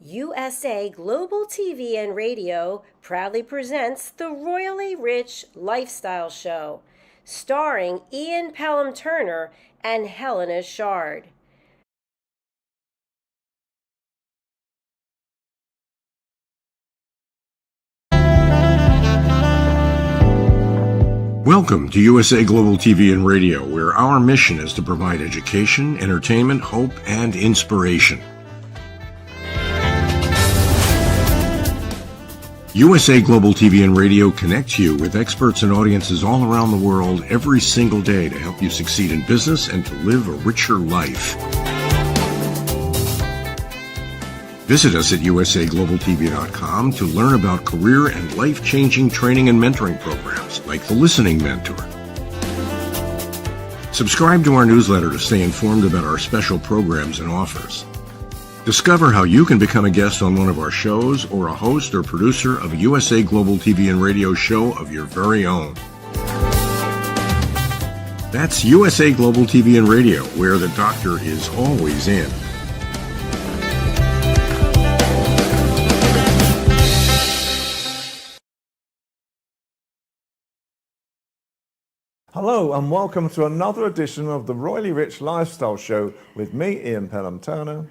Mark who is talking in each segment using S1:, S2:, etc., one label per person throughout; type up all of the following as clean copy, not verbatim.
S1: USA Global TV and Radio proudly presents the Royally Rich Lifestyle Show, starring Ian Pelham Turner and Helena Chard.
S2: Welcome to USA Global TV and Radio, where our mission is to provide education, entertainment, hope, and inspiration. USA Global TV and Radio connects you with experts and audiences all around the world every single day to help you succeed in business and to live a richer life. Visit us at usaglobaltv.com to learn about career and life-changing training and mentoring programs like the Listening Mentor. Subscribe to our newsletter to stay informed about our special programs and offers. Discover how you can become a guest on one of our shows or a host or producer of a USA Global TV and Radio show of your very own. That's USA Global TV and Radio, where the doctor is always in.
S3: Hello and welcome to another edition of the Royally Rich Lifestyle Show with me, Ian Pelham Turner.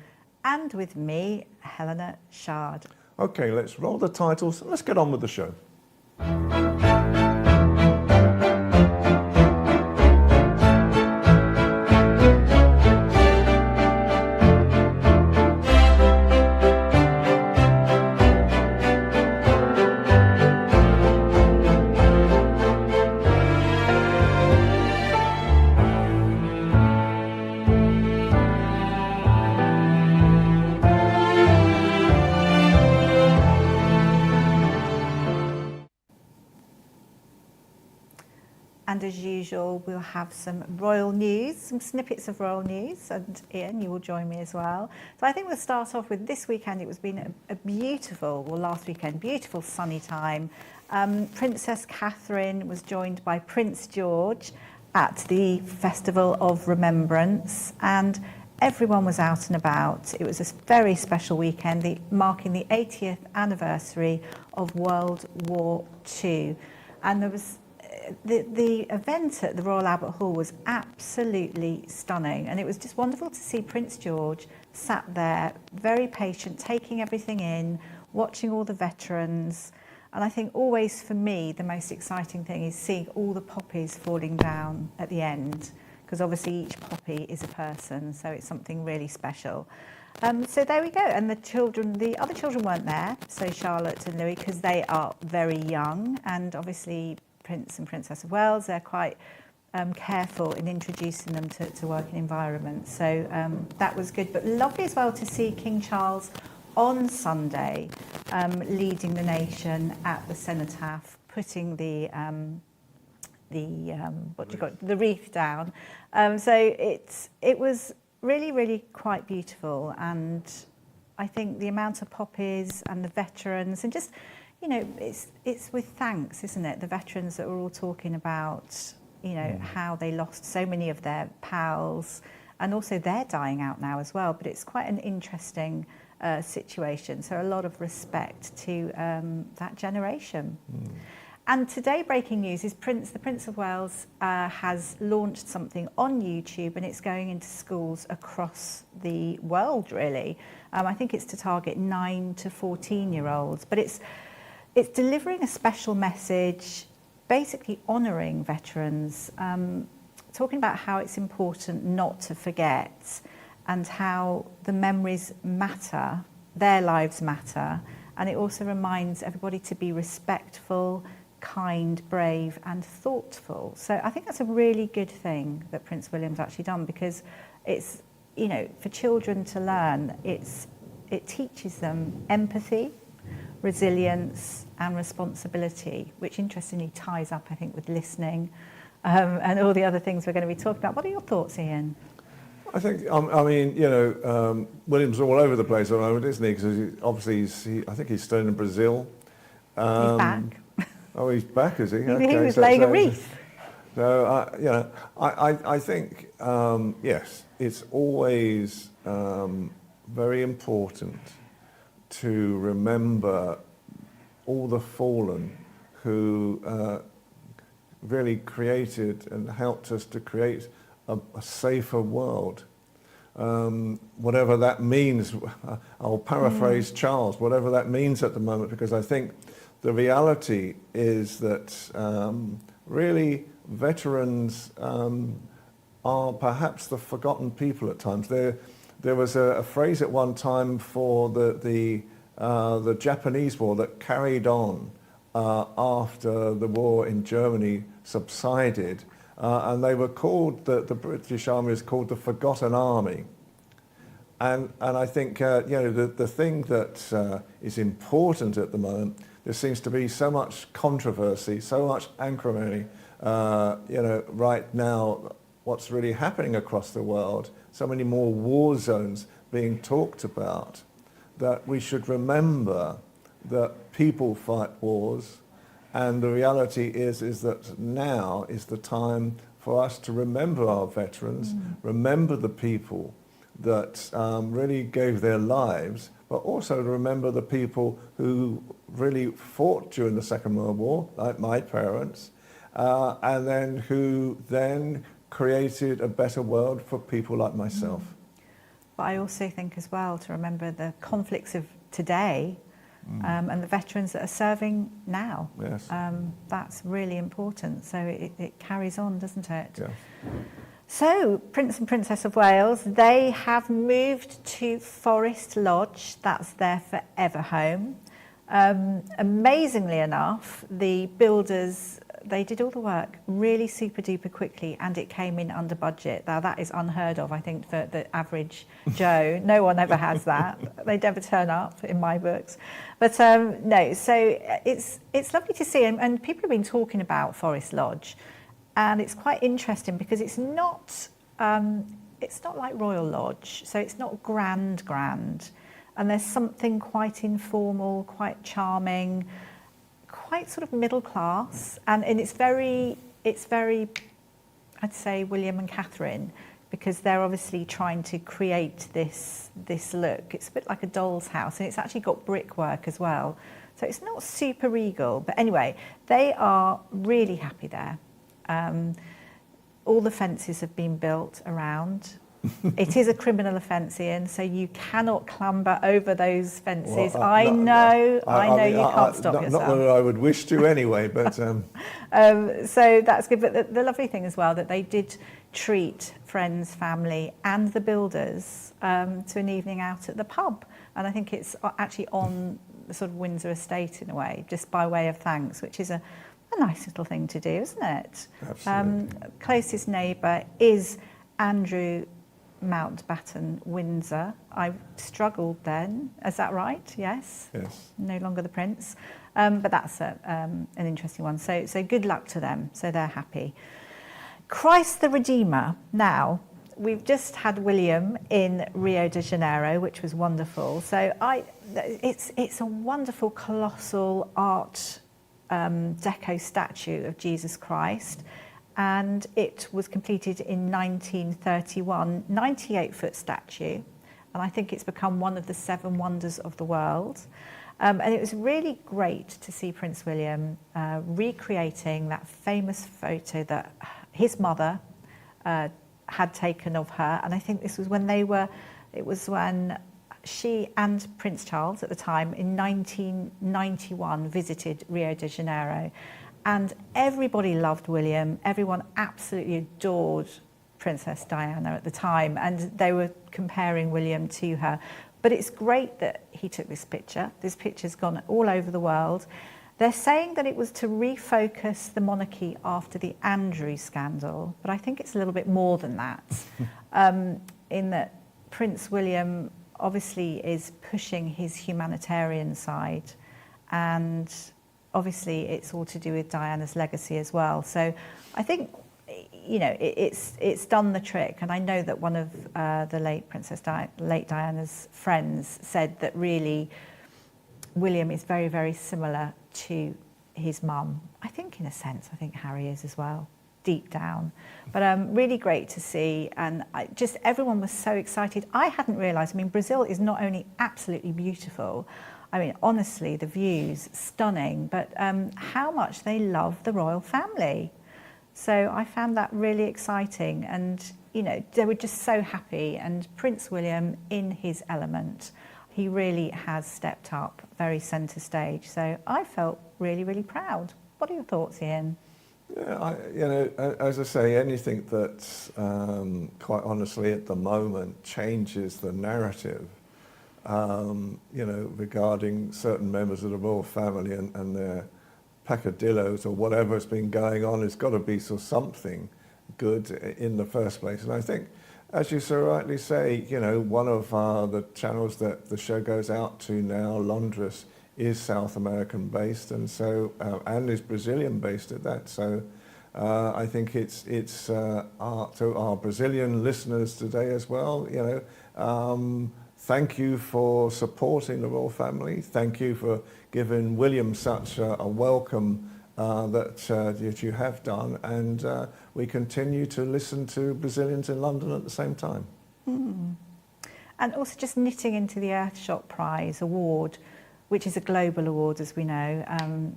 S4: And with me, Helena Chard.
S3: Okay, let's roll the titles and let's get on with the show.
S4: And as usual, we'll have some royal news, some snippets of royal news, and Ian, you will join me as well. So I think we'll start off with this weekend. It was been a beautiful, well, last weekend, beautiful sunny time. Princess Catherine was joined by Prince George at the Festival of Remembrance, and everyone was out and about. It was a very special weekend, marking the 80th anniversary of World War II. And there was the event at the Royal Albert Hall was absolutely stunning, and it was just wonderful to see Prince George sat there, very patient, taking everything in, watching all the veterans. And I think always for me, the most exciting thing is seeing all the poppies falling down at the end, because obviously each poppy is a person, so it's something really special. So there we go. And the other children weren't there, so Charlotte and Louis, because they are very young, and obviously Prince and Princess of Wales, they're quite careful in introducing them to working environments. So that was good, but lovely as well to see King Charles on Sunday leading the nation at the cenotaph, putting the wreath down. So it was really, really quite beautiful, and I think the amount of poppies and the veterans and just, you know, it's with thanks, isn't it? The veterans that were all talking about, you know, how they lost so many of their pals, and also they're dying out now as well. But it's quite an interesting situation. So a lot of respect to that generation. And today, breaking news is the Prince of Wales has launched something on YouTube, and it's going into schools across the world, really. I think it's to target 9 to 14-year-olds, but it's delivering a special message, basically honouring veterans, talking about how it's important not to forget and how the memories matter, their lives matter, and it also reminds everybody to be respectful, kind, brave and thoughtful. So I think that's a really good thing that Prince William's actually done, because it's, you know, for children to learn, it teaches them empathy, resilience and responsibility, which interestingly ties up, I think, with listening and all the other things we're going to be talking about. What are your thoughts, Ian?
S3: I think, I mean, you know, William's all over the place at the moment, isn't he? Because obviously, I think he's staying in Brazil.
S4: He's back.
S3: Oh, he's back, is he?
S4: Okay, he was laying a wreath.
S3: So, you know, I think, yes, it's always very important to remember all the fallen who really created and helped us to create a safer world. Whatever that means, I'll paraphrase Charles, whatever that means at the moment, because I think the reality is that really veterans are perhaps the forgotten people at times. There was a phrase at one time for the Japanese war that carried on after the war in Germany subsided, and they were called, the British Army is called the Forgotten Army. And I think the thing that is important at the moment, there seems to be so much controversy, so much acrimony, right now, what's really happening across the world, so many more war zones being talked about, that we should remember that people fight wars, and the reality is that now is the time for us to remember our veterans, remember the people that really gave their lives, but also to remember the people who really fought during the Second World War, like my parents, and then who then created a better world for people like myself.
S4: But I also think as well to remember the conflicts of today and the veterans that are serving now.
S3: Yes.
S4: That's really important. So it carries on, doesn't it?
S3: Yeah.
S4: So, Prince and Princess of Wales, they have moved to Forest Lodge. That's their forever home. Amazingly enough, the builders, they did all the work really super duper quickly, and it came in under budget. Now that is unheard of, I think, for the average Joe. No one ever has that. They never turn up in my books. But no, so it's lovely to see, and people have been talking about Forest Lodge, and it's quite interesting because it's not like Royal Lodge, so it's not grand, and there's something quite informal, quite charming, quite sort of middle class, and it's very, I'd say, William and Catherine, because they're obviously trying to create this look. It's a bit like a doll's house, and it's actually got brickwork as well, so it's not super regal. But anyway, they are really happy there. All the fences have been built around. It is a criminal offence, Ian, so you cannot clamber over those fences.
S3: Well,
S4: I know you can't stop
S3: not
S4: yourself.
S3: Not that I would wish to anyway, but...
S4: so that's good. But the lovely thing as well, that they did treat friends, family and the builders to an evening out at the pub. And I think it's actually on the sort of Windsor estate in a way, just by way of thanks, which is a nice little thing to do, isn't it?
S3: Absolutely.
S4: Closest neighbour is Andrew Mountbatten Windsor. I struggled then. Is that right? Yes.
S3: Yes.
S4: No longer the Prince. But that's an interesting one. So good luck to them. So they're happy. Christ the Redeemer. Now, we've just had William in Rio de Janeiro, which was wonderful. So it's a wonderful, colossal art deco statue of Jesus Christ. And it was completed in 1931, 98-foot statue, and I think it's become one of the 7 wonders of the world. And it was really great to see Prince William recreating that famous photo that his mother had taken of her, and I think this was when it was when she and Prince Charles at the time in 1991 visited Rio de Janeiro. And everybody loved William. Everyone absolutely adored Princess Diana at the time, and they were comparing William to her. But it's great that he took this picture. This picture's gone all over the world. They're saying that it was to refocus the monarchy after the Andrew scandal, but I think it's a little bit more than that, in that Prince William obviously is pushing his humanitarian side, and obviously it's all to do with Diana's legacy as well. So I think, it's done the trick. And I know that one of the late Diana's friends said that really William is very, very similar to his mum. I think in a sense, I think Harry is as well. deep down. But really great to see, and just everyone was so excited. I hadn't realised, I mean, Brazil is not only absolutely beautiful, I mean, honestly, the views, stunning, but how much they love the royal family. So I found that really exciting, and, you know, they were just so happy, and Prince William in his element. He really has stepped up, very centre stage. So I felt really, really proud. What are your thoughts, Ian?
S3: Yeah, you know, as I say, anything that, quite honestly, at the moment changes the narrative, you know, regarding certain members of the royal family and their peccadillos or whatever's been going on, it's got to be something good in the first place. And I think, as you so rightly say, you know, one of the channels that the show goes out to now, Londres, is South American based, and so and is Brazilian based at that. So I think it's to our Brazilian listeners today as well. You know, thank you for supporting the royal family. Thank you for giving William such a welcome that you have done, and we continue to listen to Brazilians in London at the same time.
S4: Mm. And also just knitting into the Earthshot Prize award, which is a global award, as we know.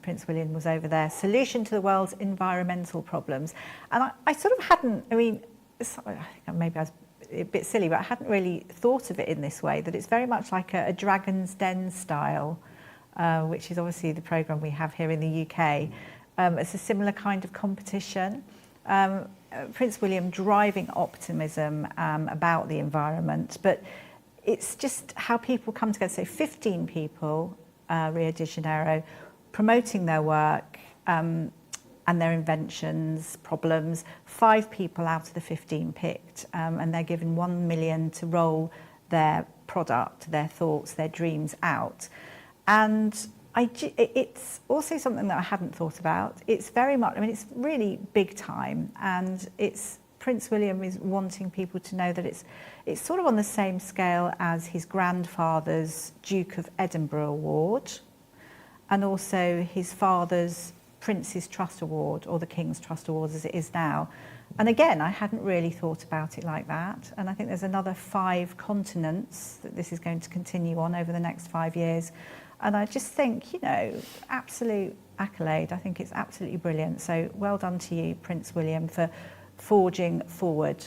S4: Prince William was over there. Solution to the world's environmental problems. And I sort of hadn't, I mean, I think maybe I was a bit silly, but I hadn't really thought of it in this way, that it's very much like a Dragon's Den style, which is obviously the programme we have here in the UK. It's a similar kind of competition. Prince William driving optimism about the environment, but it's just how people come together. So 15 people, Rio de Janeiro, promoting their work and their inventions, problems. 5 people out of the 15 picked, and they're given 1 million to roll their product, their thoughts, their dreams out. And it's also something that I hadn't thought about. It's very much, I mean, it's really big time, and it's Prince William is wanting people to know that it's sort of on the same scale as his grandfather's Duke of Edinburgh Award, and also his father's Prince's Trust Award, or the King's Trust Award as it is now. And again, I hadn't really thought about it like that. And I think there's another 5 continents that this is going to continue on over the next 5 years. And I just think, you know, absolute accolade. I think it's absolutely brilliant. So well done to you, Prince William, for forging forward.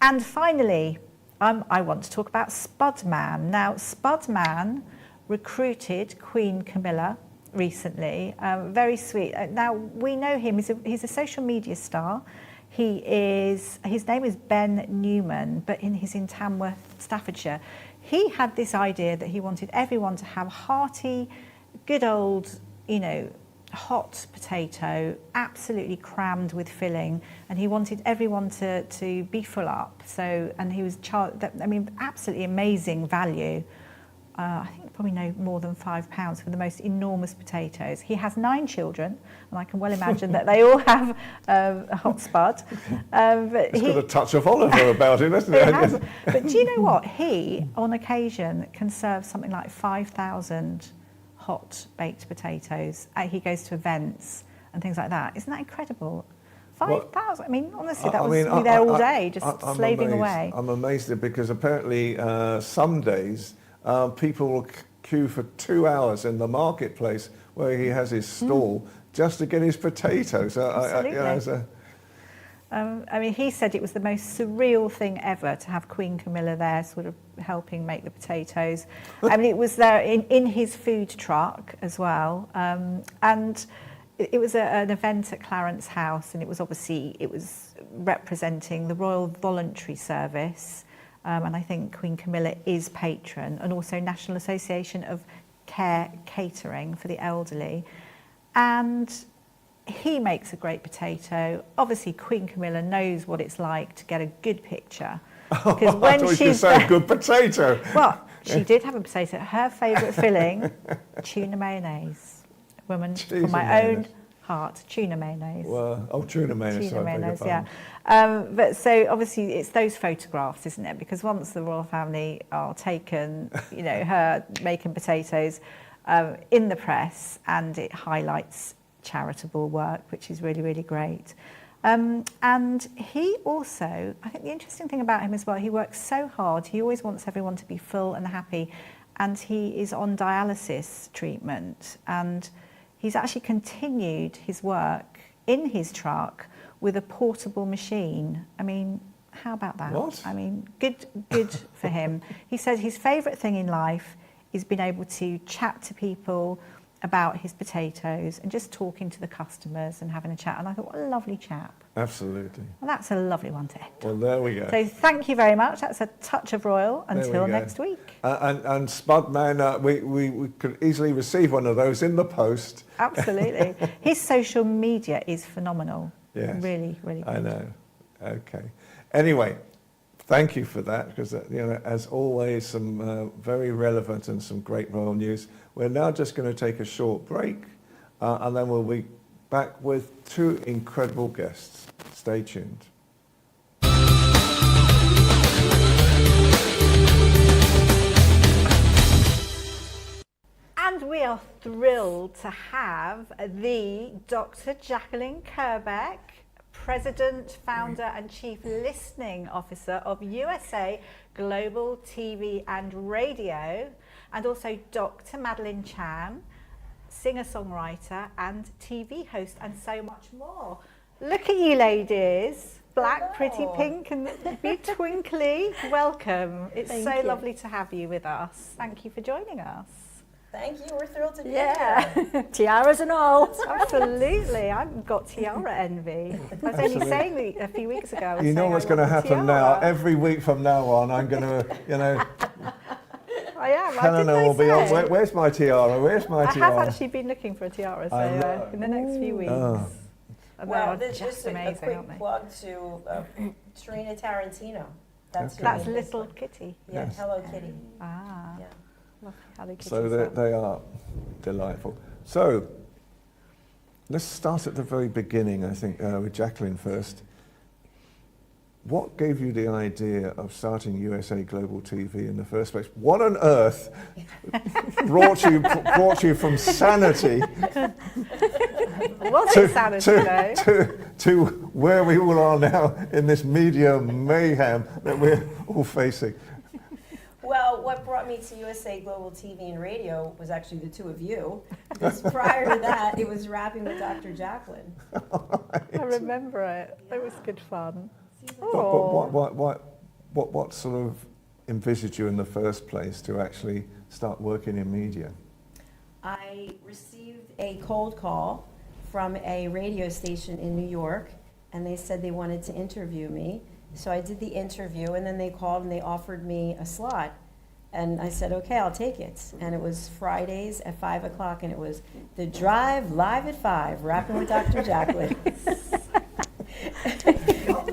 S4: And finally, I want to talk about Spudman. Now, Spudman recruited Queen Camilla recently, very sweet. Now, we know him, he's a social media star. His name is Ben Newman, but he's in Tamworth, Staffordshire. He had this idea that he wanted everyone to have hearty, good old, you know, hot potato, absolutely crammed with filling, and he wanted everyone to be full up. So, and he was I mean, absolutely amazing value. I think probably no more than £5 for the most enormous potatoes. He has 9 children, and I can well imagine that they all have a hot spud. But
S3: it's got a touch of Oliver about it, hasn't it?
S4: It has. But do you know what? He, on occasion, can serve something like 5,000 hot baked potatoes. He goes to events and things like that. Isn't that incredible? 5,000. I mean, honestly, that was me there all day, just slaving away.
S3: I'm amazed at it, because apparently some days people will queue for 2 hours in the marketplace where he has his stall just to get his potatoes.
S4: I mean, he said it was the most surreal thing ever to have Queen Camilla there, sort of helping make the potatoes. I mean, it was there in his food truck as well, and it was an event at Clarence House, and it was representing the Royal Voluntary Service. And I think Queen Camilla is patron, and also National Association of Care Catering for the Elderly. And he makes a great potato. Obviously, Queen Camilla knows what it's like to get a good picture.
S3: Because when I thought you said a good potato.
S4: Well, she did have a potato. Her favourite filling, tuna mayonnaise. Woman from my own heart, tuna mayonnaise.
S3: Well, tuna mayonnaise.
S4: Tuna mayonnaise, yeah. But so obviously it's those photographs, isn't it? Because once the royal family are taken, you know, her making potatoes in the press, and it highlights charitable work, which is really, really great. And he also, I think the interesting thing about him as well, he works so hard. He always wants everyone to be full and happy. And he is on dialysis treatment. And he's actually continued his work in his truck with a portable machine. I mean, how about that?
S3: What?
S4: I mean, good for him. He says his favourite thing in life is being able to chat to people about his potatoes and just talking to the customers and having a chat. And I thought, what a lovely chap.
S3: Absolutely.
S4: Well, that's a lovely one to end.
S3: Well, there we go.
S4: So thank you very much. That's a touch of royal
S3: There we
S4: until
S3: go.
S4: next week.
S3: And Spudman, we could easily receive one of those in the post.
S4: Absolutely. His social media is phenomenal.
S3: Yes.
S4: Really, really good.
S3: I know. Okay. Anyway, thank you for that, because as always, some very relevant and some great royal news. We're now just going to take a short break, and then we'll be back with two incredible guests. Stay tuned.
S4: And we are thrilled to have the Dr. Jacalyn Kerbeck, President, Founder and Chief Listening Officer of USA Global TV and Radio, and also Dr. Madalene Chan, singer-songwriter and TV host, and so much more. Look at you ladies, black, pretty, pink and be twinkly. Welcome. It's
S1: Thank
S4: so
S1: you.
S4: lovely to have you with us. Thank you for joining us.
S1: Thank you. We're thrilled to be here.
S5: Yeah, tiaras and all.
S4: Absolutely, I've got tiara envy. I was only saying a few weeks ago. I was
S3: You know
S4: saying
S3: what's
S4: I
S3: going to
S4: want a
S3: happen now.
S4: tiara.
S3: Every week from now on, I'm going to,
S4: I am.
S3: Helena will be on. Where's my tiara? Where's my
S4: I
S3: tiara?
S4: have actually been looking for a tiara, so
S3: I know.
S4: in the next few weeks.
S3: Oh.
S4: And
S1: Well,
S4: they're
S1: this
S4: just
S1: just a
S4: amazing,
S1: quick
S4: aren't they?
S1: plug to Trina Tarantino. That's,
S3: Okay.
S1: who
S4: That's
S1: made this
S4: Little
S1: one.
S4: Kitty.
S1: Yeah,
S3: Yes.
S1: Hello Kitty.
S4: Ah,
S1: Yeah.
S4: lovely. Hello Kitty.
S3: So they are delightful. So let's start at the very beginning, I think, with Jacalyn first. What gave you the idea of starting USA Global TV in the first place? What on earth brought you from sanity
S4: Was it sanity though?
S3: to where we all are now in this media mayhem that we're all facing?
S1: Well, what brought me to USA Global TV and Radio was actually the two of you. Because prior to that, it was Rapping with Dr. Jacalyn.
S4: I remember it. It was good fun.
S3: But what sort of envisaged you in the first place to actually start working in media?
S1: I received a cold call from a radio station in New York, and they said they wanted to interview me. So I did the interview, and then they called and they offered me a slot. And I said, okay, I'll take it. And it was Fridays at 5 o'clock, and it was The Drive live at 5, Rapping with Dr. Jacalyn.
S4: It was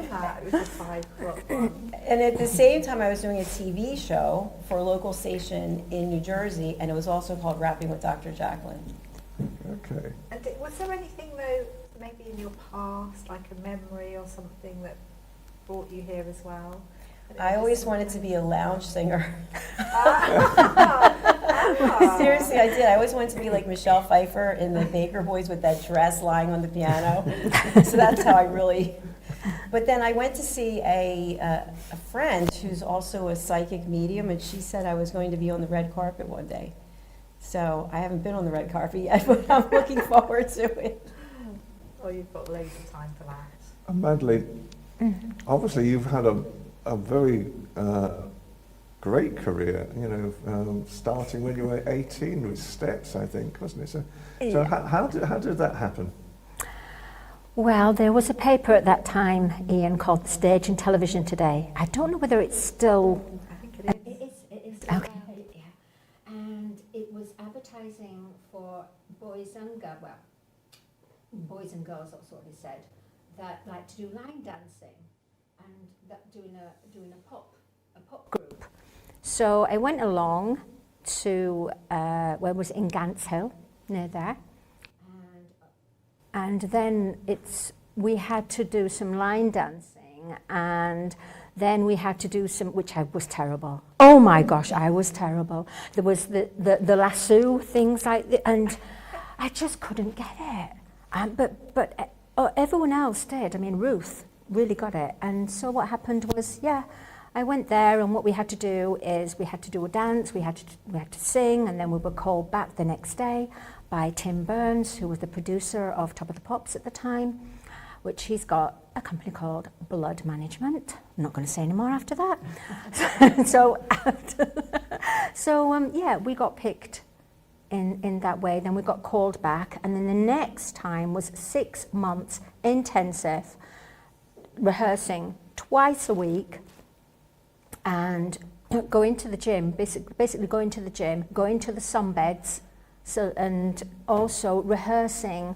S4: a 5 o'clock one.
S1: And at the same time, I was doing a TV show for a local station in New Jersey, and it was also called Rapping with Dr. Jacalyn.
S3: Okay.
S4: And was there anything though, maybe in your past, like a memory or something that brought you here as well?
S1: I always wanted to be a lounge singer. Seriously, I did. I always wanted to be like Michelle Pfeiffer in the Baker Boys with that dress lying on the piano. So that's how I really... But then I went to see a friend who's also a psychic medium, and she said I was going to be on the red carpet one day. So I haven't been on the red carpet yet, but I'm looking forward to it.
S4: Oh, you've got loads of time for that.
S3: And Madalene, obviously you've had a very great career, starting when you were 18 with Steps, I think, wasn't it? So
S5: Yeah.
S3: how did that happen?
S5: Well, there was a paper at that time, Ian, called Stage and Television Today. I don't know whether it's still...
S4: I think it is.
S6: It is.
S5: Okay.
S6: Yeah. And it was advertising for boys and girls, well, boys and girls, that's what they said, that like to do line dancing and that doing a pop group.
S5: So I went along to, where was it, in Gants Hill, near there. And then we had to do some line dancing, and then we had to do some, which I was terrible. Oh my gosh, I was terrible. There was the lasso, things like that, and I just couldn't get it. But everyone else did. I mean, Ruth really got it. And so what happened was, I went there, and what we had to do is we had to do a dance, we had to sing, and then we were called back the next day by Tim Burns, who was the producer of Top of the Pops at the time, which he's got a company called Blood Management. I'm not going to say any more after that. We got picked in that way. Then we got called back, and then the next time was 6 months intensive rehearsing twice a week, and going to the gym, basically going to the gym, going to the sunbeds, and also rehearsing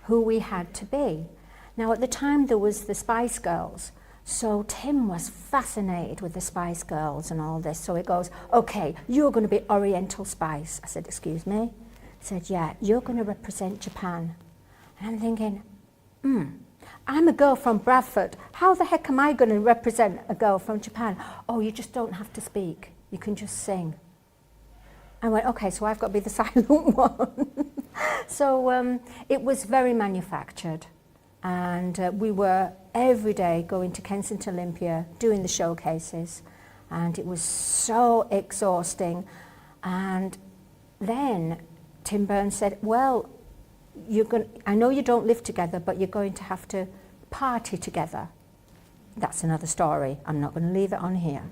S5: who we had to be. Now at the time there was the Spice Girls, so Tim was fascinated with the Spice Girls and all this, so he goes, okay, you're going to be Oriental Spice. I said, excuse me? He said, yeah, you're going to represent Japan. And I'm thinking, I'm a girl from Bradford. How the heck am I going to represent a girl from Japan? Oh, you just don't have to speak. You can just sing. I went, okay, so I've got to be the silent one. So it was very manufactured. And we were every day going to Kensington Olympia, doing the showcases. And it was so exhausting. And then Tim Burns said, well, I know you don't live together, but you're going to have to party together. That's another story. I'm not going to leave it on here.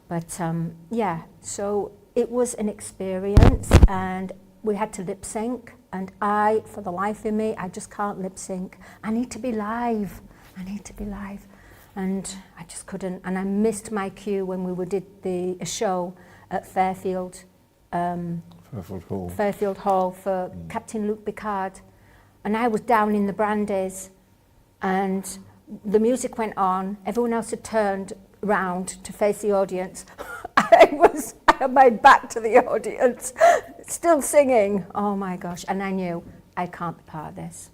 S5: But so it was an experience, and we had to lip sync. And for the life of me, I just can't lip sync. I need to be live. And I just couldn't. And I missed my cue when we did a show at Fairfield Hall for Captain Luke Picard. And I was down in the Brandies, and the music went on. Everyone else had turned round to face the audience. I had my back to the audience, still singing. Oh my gosh. And I knew I can't be part of this.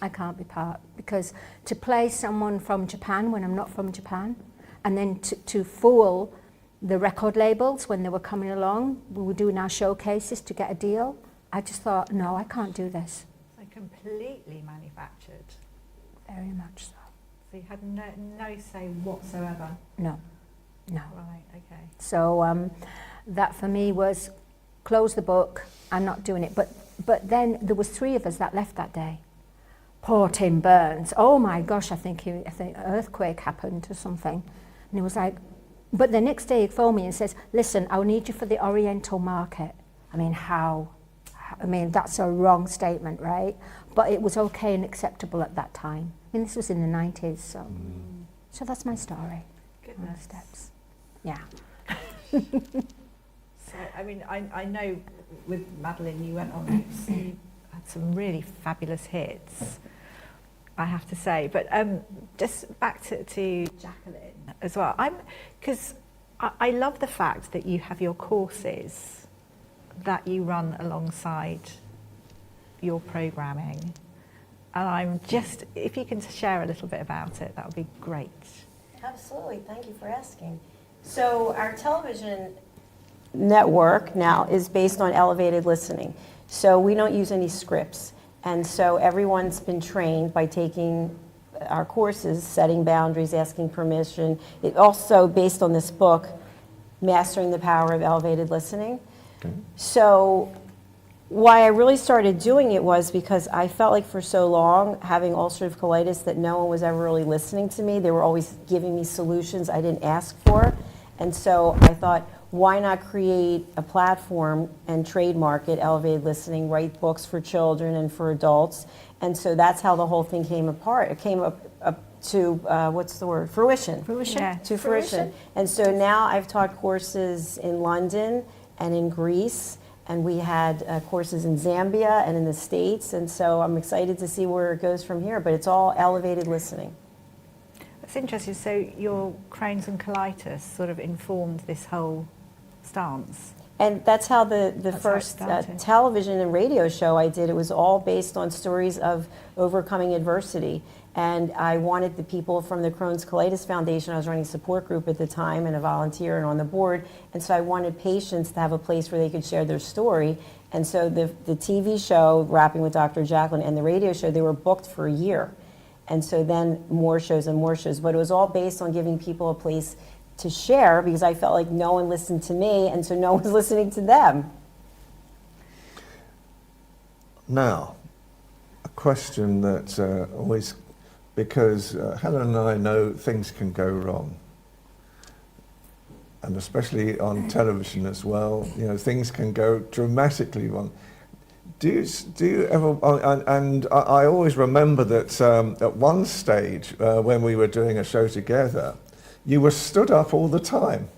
S5: I can't be part, because to play someone from Japan when I'm not from Japan, and then to fool the record labels when they were coming along, we were doing our showcases to get a deal. I just thought, no, I can't do this.
S4: So completely manufactured.
S5: Very much so.
S4: So you had no say whatsoever?
S5: No.
S4: Right, okay.
S5: So that for me was close the book, I'm not doing it. But then there was 3 of us that left that day. Poor Tim Burns. Oh my gosh, I think an earthquake happened or something. And he was like, but the next day he phoned me and says, listen, I'll need you for the Oriental market. I mean, how? I mean, that's a wrong statement, right? But it was okay and acceptable at that time. I mean, this was in the 90s, so that's my story.
S4: Goodness.
S5: Steps. Yeah.
S4: So, I mean, I know with Madalene you went on, you had some really fabulous hits, I have to say. But just back to Jacalyn as well. Because I love the fact that you have your courses that you run alongside your programming. And I'm just, if you can share a little bit about it, that would be great.
S1: Absolutely, thank you for asking. So our television network now is based on elevated listening. So we don't use any scripts. And so everyone's been trained by taking our courses, setting boundaries, asking permission. It also based on this book, Mastering the Power of Elevated Listening. Okay. So why I really started doing it was because I felt like for so long, having ulcerative colitis, that no one was ever really listening to me. They were always giving me solutions I didn't ask for. And so I thought, why not create a platform and trademark it, elevated listening, write books for children and for adults. And so that's how the whole thing came apart. It came up to, what's the word? Fruition.
S5: Fruition.
S4: Yeah.
S1: To fruition. And so now I've taught courses in London and in Greece, and we had courses in Zambia and in the States, and so I'm excited to see where it goes from here, but it's all elevated listening.
S4: That's interesting. So your Crohn's and colitis sort of informed this whole stance.
S1: And that's how the first television and radio show I did, it was all based on stories of overcoming adversity. And I wanted the people from the Crohn's Colitis Foundation, I was running a support group at the time and a volunteer and on the board, and so I wanted patients to have a place where they could share their story. And so the TV show, Rapping with Dr. Jacalyn, and the radio show, they were booked for a year. And so then more shows and more shows. But it was all based on giving people a place to share, because I felt like no one listened to me, and so no one was listening to them.
S3: Now, a question that always, because Helen and I know things can go wrong, and especially on television as well, you know, things can go dramatically wrong. Do you ever, and I always remember that at one stage when we were doing a show together, you were stood up all the time,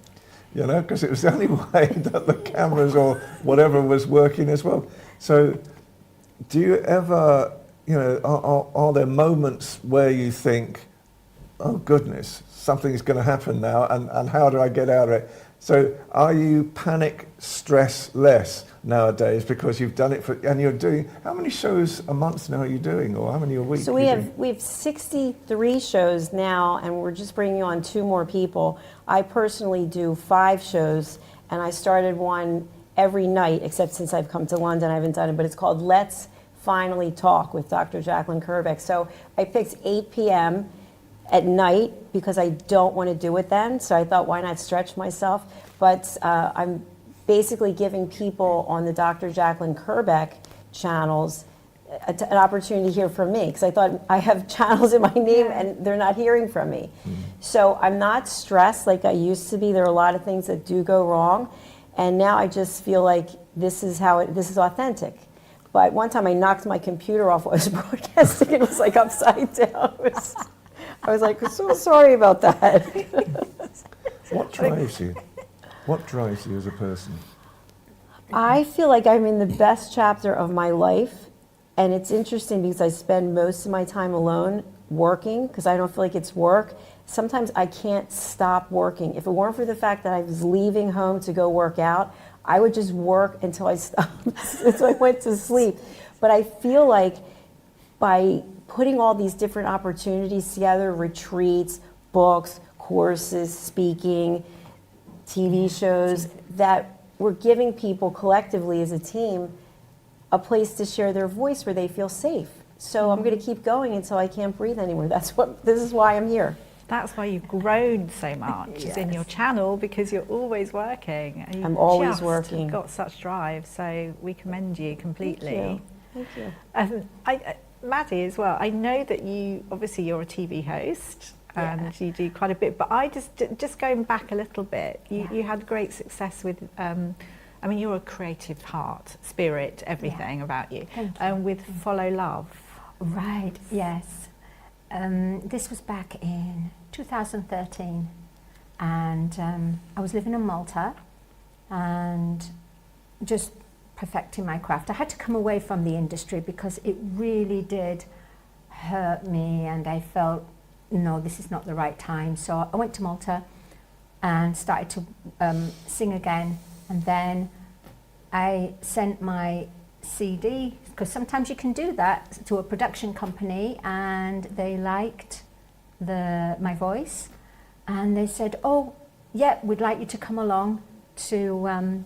S3: you know, because it was the only way that the cameras or whatever was working as well. So do you ever, you know, are there moments where you think, oh goodness, something's going to happen now, and how do I get out of it? So are you panic, stress less nowadays because you've done it for, and you're doing, how many shows a month now are you doing, or how many a week?
S1: So we have 63 shows now, and we're just bringing on 2 more people. I personally do 5 shows, and I started one every night, except since I've come to London, I haven't done it, but it's called Let's Finally Talk with Dr. Jacalyn Kerbeck. So I picked 8 p.m. at night because I don't want to do it then, so I thought, why not stretch myself? But I'm basically giving people on the Dr. Jacalyn Kerbeck channels an opportunity to hear from me, because I thought I have channels in my name and they're not hearing from me. So I'm not stressed like I used to be. There are a lot of things that do go wrong, and now I just feel like this is authentic. But one time I knocked my computer off while I was broadcasting, and it was like upside down. I was like, so sorry about that.
S3: What drives you? What drives you as a person?
S1: I feel like I'm in the best chapter of my life, and it's interesting because I spend most of my time alone working because I don't feel like it's work. Sometimes I can't stop working. If it weren't for the fact that I was leaving home to go work out, I would just work until I stopped, until I went to sleep. But I feel like by putting all these different opportunities together, retreats, books, courses, speaking, TV shows, that we're giving people collectively as a team a place to share their voice where they feel safe. So I'm going to keep going until I can't breathe anymore. This is why I'm here.
S4: That's why you've grown so much
S1: Yes.
S4: in your channel, because you're always working. And
S1: I'm always
S4: just
S1: working.
S4: got such drive, so we commend you completely.
S1: Thank you.
S4: Maddie as well, I know that obviously you're a TV host and you do quite a bit, but I just going back a little bit, you had great success with, I mean, you're a creative heart, spirit, everything about you.
S5: Thank you.
S4: With Follow Love.
S5: Right, yes. This was back in 2013, and I was living in Malta and just perfecting my craft. I had to come away from the industry because it really did hurt me, and I felt, no, this is not the right time. So I went to Malta and started to sing again, and then I sent my CD, because sometimes you can do that, to a production company, and they liked my voice, and they said, oh yeah, we'd like you to come along to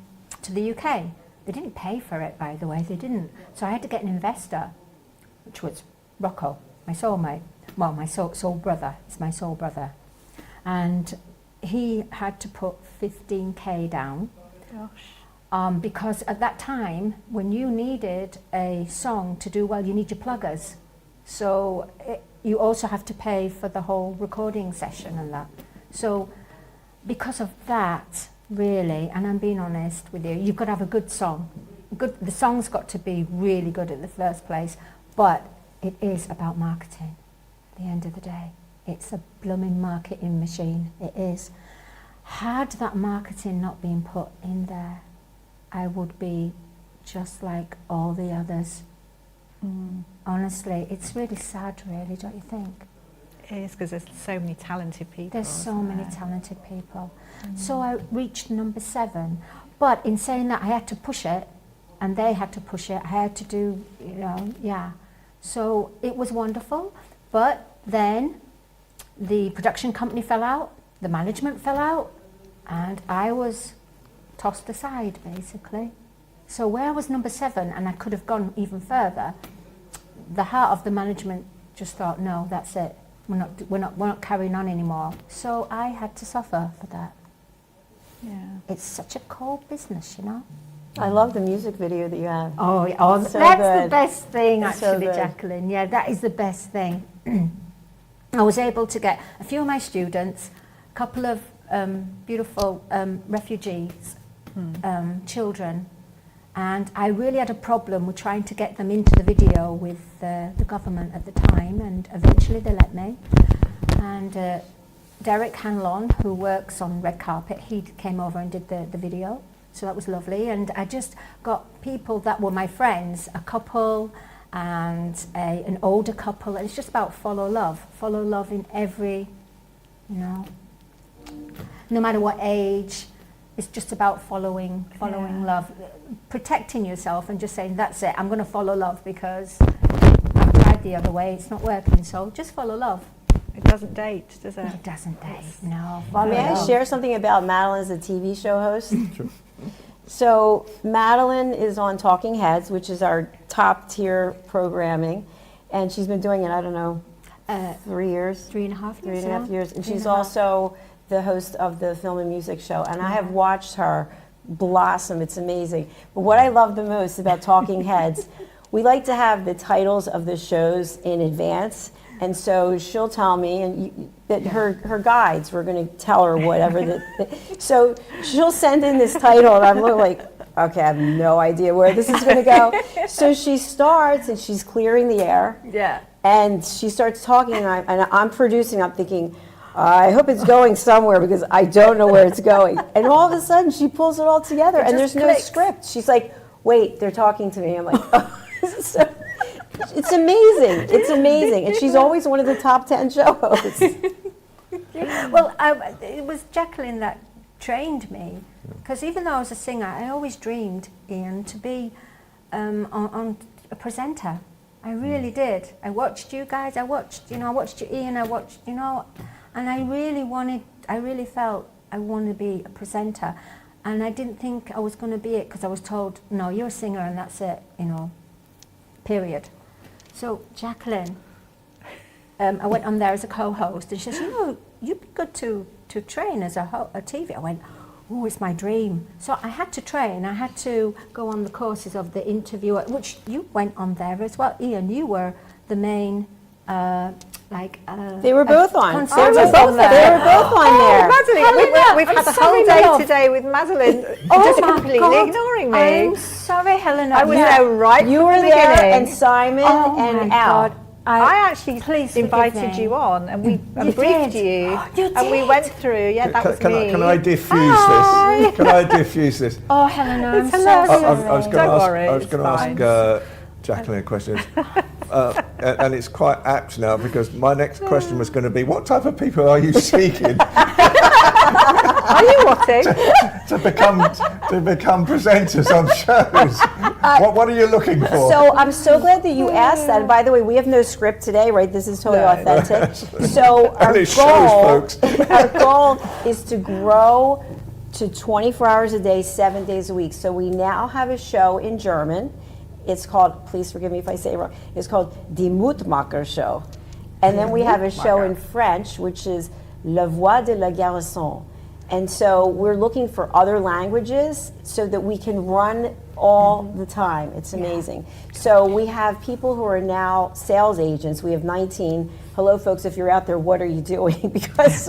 S5: the UK. They didn't pay for it, by the way, they didn't. So I had to get an investor, which was Rocco, my soulmate. Well, my soul brother, it's my soul brother. And he had to put 15k down.
S4: Gosh.
S5: Because at that time, when you needed a song to do well, you need your pluggers. So you also have to pay for the whole recording session and that. So because of that, really, and I'm being honest with you, you've got to have a good song. The song's got to be really good in the first place, but it is about marketing. At the end of the day, it's a blooming marketing machine. It is. Had that marketing not been put in there, I would be just like all the others. Honestly, it's really sad, really, don't you think?
S4: It is, because there's so many talented people.
S5: There's so many talented people. So I reached number 7. But in saying that, I had to push it, and they had to push it. I had to do, So it was wonderful. But then the production company fell out, the management fell out, and I was tossed aside, basically. So where I was number 7, and I could have gone even further, the heart of the management just thought, no, that's it. We're not carrying on anymore. So I had to suffer for that.
S4: Yeah.
S5: It's such a cold business, you know.
S7: I love the music video that you have.
S5: Oh,
S7: It's so
S5: that's
S7: good.
S5: the best thing,
S7: It's so
S5: actually,
S7: good.
S5: Jacalyn. Yeah, that is the best thing. I was able to get a few of my students, a couple of beautiful refugees, children, and I really had a problem with trying to get them into the video with the government at the time, and eventually they let me. And Derek Hanlon, who works on Red Carpet, he came over and did the video. So that was lovely, and I just got people that were my friends, a couple and an older couple, and it's just about follow love in every, you know, no matter what age, it's just about following love, protecting yourself and just saying, that's it, I'm going to follow love because I've tried the other way, it's not working, so just follow love.
S4: It doesn't date, does it?
S5: It doesn't date, no, follow
S7: May I
S5: love.
S7: share something about Madalene as a TV show host? So Madalene is on Talking Heads, which is our top tier programming, and she's been doing it, I don't know, 3 years?
S5: 3.5 years.
S7: 3.5 years. And she's
S5: 3.5.
S7: also the host of the film and music show, and I have watched her blossom. It's amazing. But what I love the most about Talking Heads, we like to have the titles of the shows in advance, and so she'll tell me, and that her guides were going to tell her whatever. So she'll send in this title, and I'm like, okay, I have no idea where this is going to go. So she starts, and she's clearing the air.
S4: Yeah.
S7: And she starts talking, and I'm producing. I'm thinking, I hope it's going somewhere because I don't know where it's going. And all of a sudden, she pulls it all together, and there's no script. She's like, wait, they're talking to me. I'm like, oh, so, it's amazing. It's amazing. And she's always one of the top 10 show hosts.
S5: Well, it was Jacalyn that trained me, because even though I was a singer, I always dreamed, Ian, to be on a presenter. I really did. I watched you guys. I watched you, Ian. I watched, and I really felt I wanted to be a presenter, and I didn't think I was going to be it because I was told, no, you're a singer and that's it, period. So Jacalyn, I went on there as a co-host, and she says, you'd be good to train as a TV. I went, oh, it's my dream. So I had to train. I had to go on the courses of the interviewer, which you went on there as well. Ian, you were the main,
S7: They were both on.
S5: They were both
S7: on there.
S4: Madalene, we've had a whole day
S5: love.
S4: today with Madalene
S5: Oh
S4: just
S5: my
S4: completely
S5: God.
S4: ignoring me.
S5: I'm sorry, Helena.
S4: I was there right
S7: You
S4: from
S7: were
S4: the
S7: there,
S4: beginning.
S7: and Simon,
S5: Oh
S7: and
S5: my
S7: Al.
S5: God.
S4: I actually
S5: Please forgive
S4: invited
S5: me.
S4: you on, and we
S5: You
S4: briefed
S5: did.
S4: you,
S5: You
S4: and we
S5: did.
S4: went through. Yeah, that was me.
S3: Can I diffuse this? Can I diffuse this?
S5: Oh, Helena, I'm
S4: It's
S5: so
S4: hilarious.
S5: sorry.
S3: I was
S4: Don't
S3: going to ask,
S4: worry,
S3: I was
S4: it's
S3: going to ask Jacalyn a question, and it's quite apt now because my next question was going to be, what type of people are you seeking
S4: Are you watching?
S3: to become presenters on shows? What are you looking for?
S7: So I'm so glad that you asked that. And by the way, we have no script today, right? This is totally authentic. So our
S3: it shows, folks.
S7: our goal is to grow to 24 hours a day, 7 days a week. So we now have a show in German. It's called, please forgive me if I say it wrong, it's called Die Mutmacher Show. And then we have a show in French, which is La Voix de la Garçon. And so we're looking for other languages so that we can run all the time. It's amazing. So we have people who are now sales agents. We have 19. Hello, folks, if you're out there, what are you doing? Because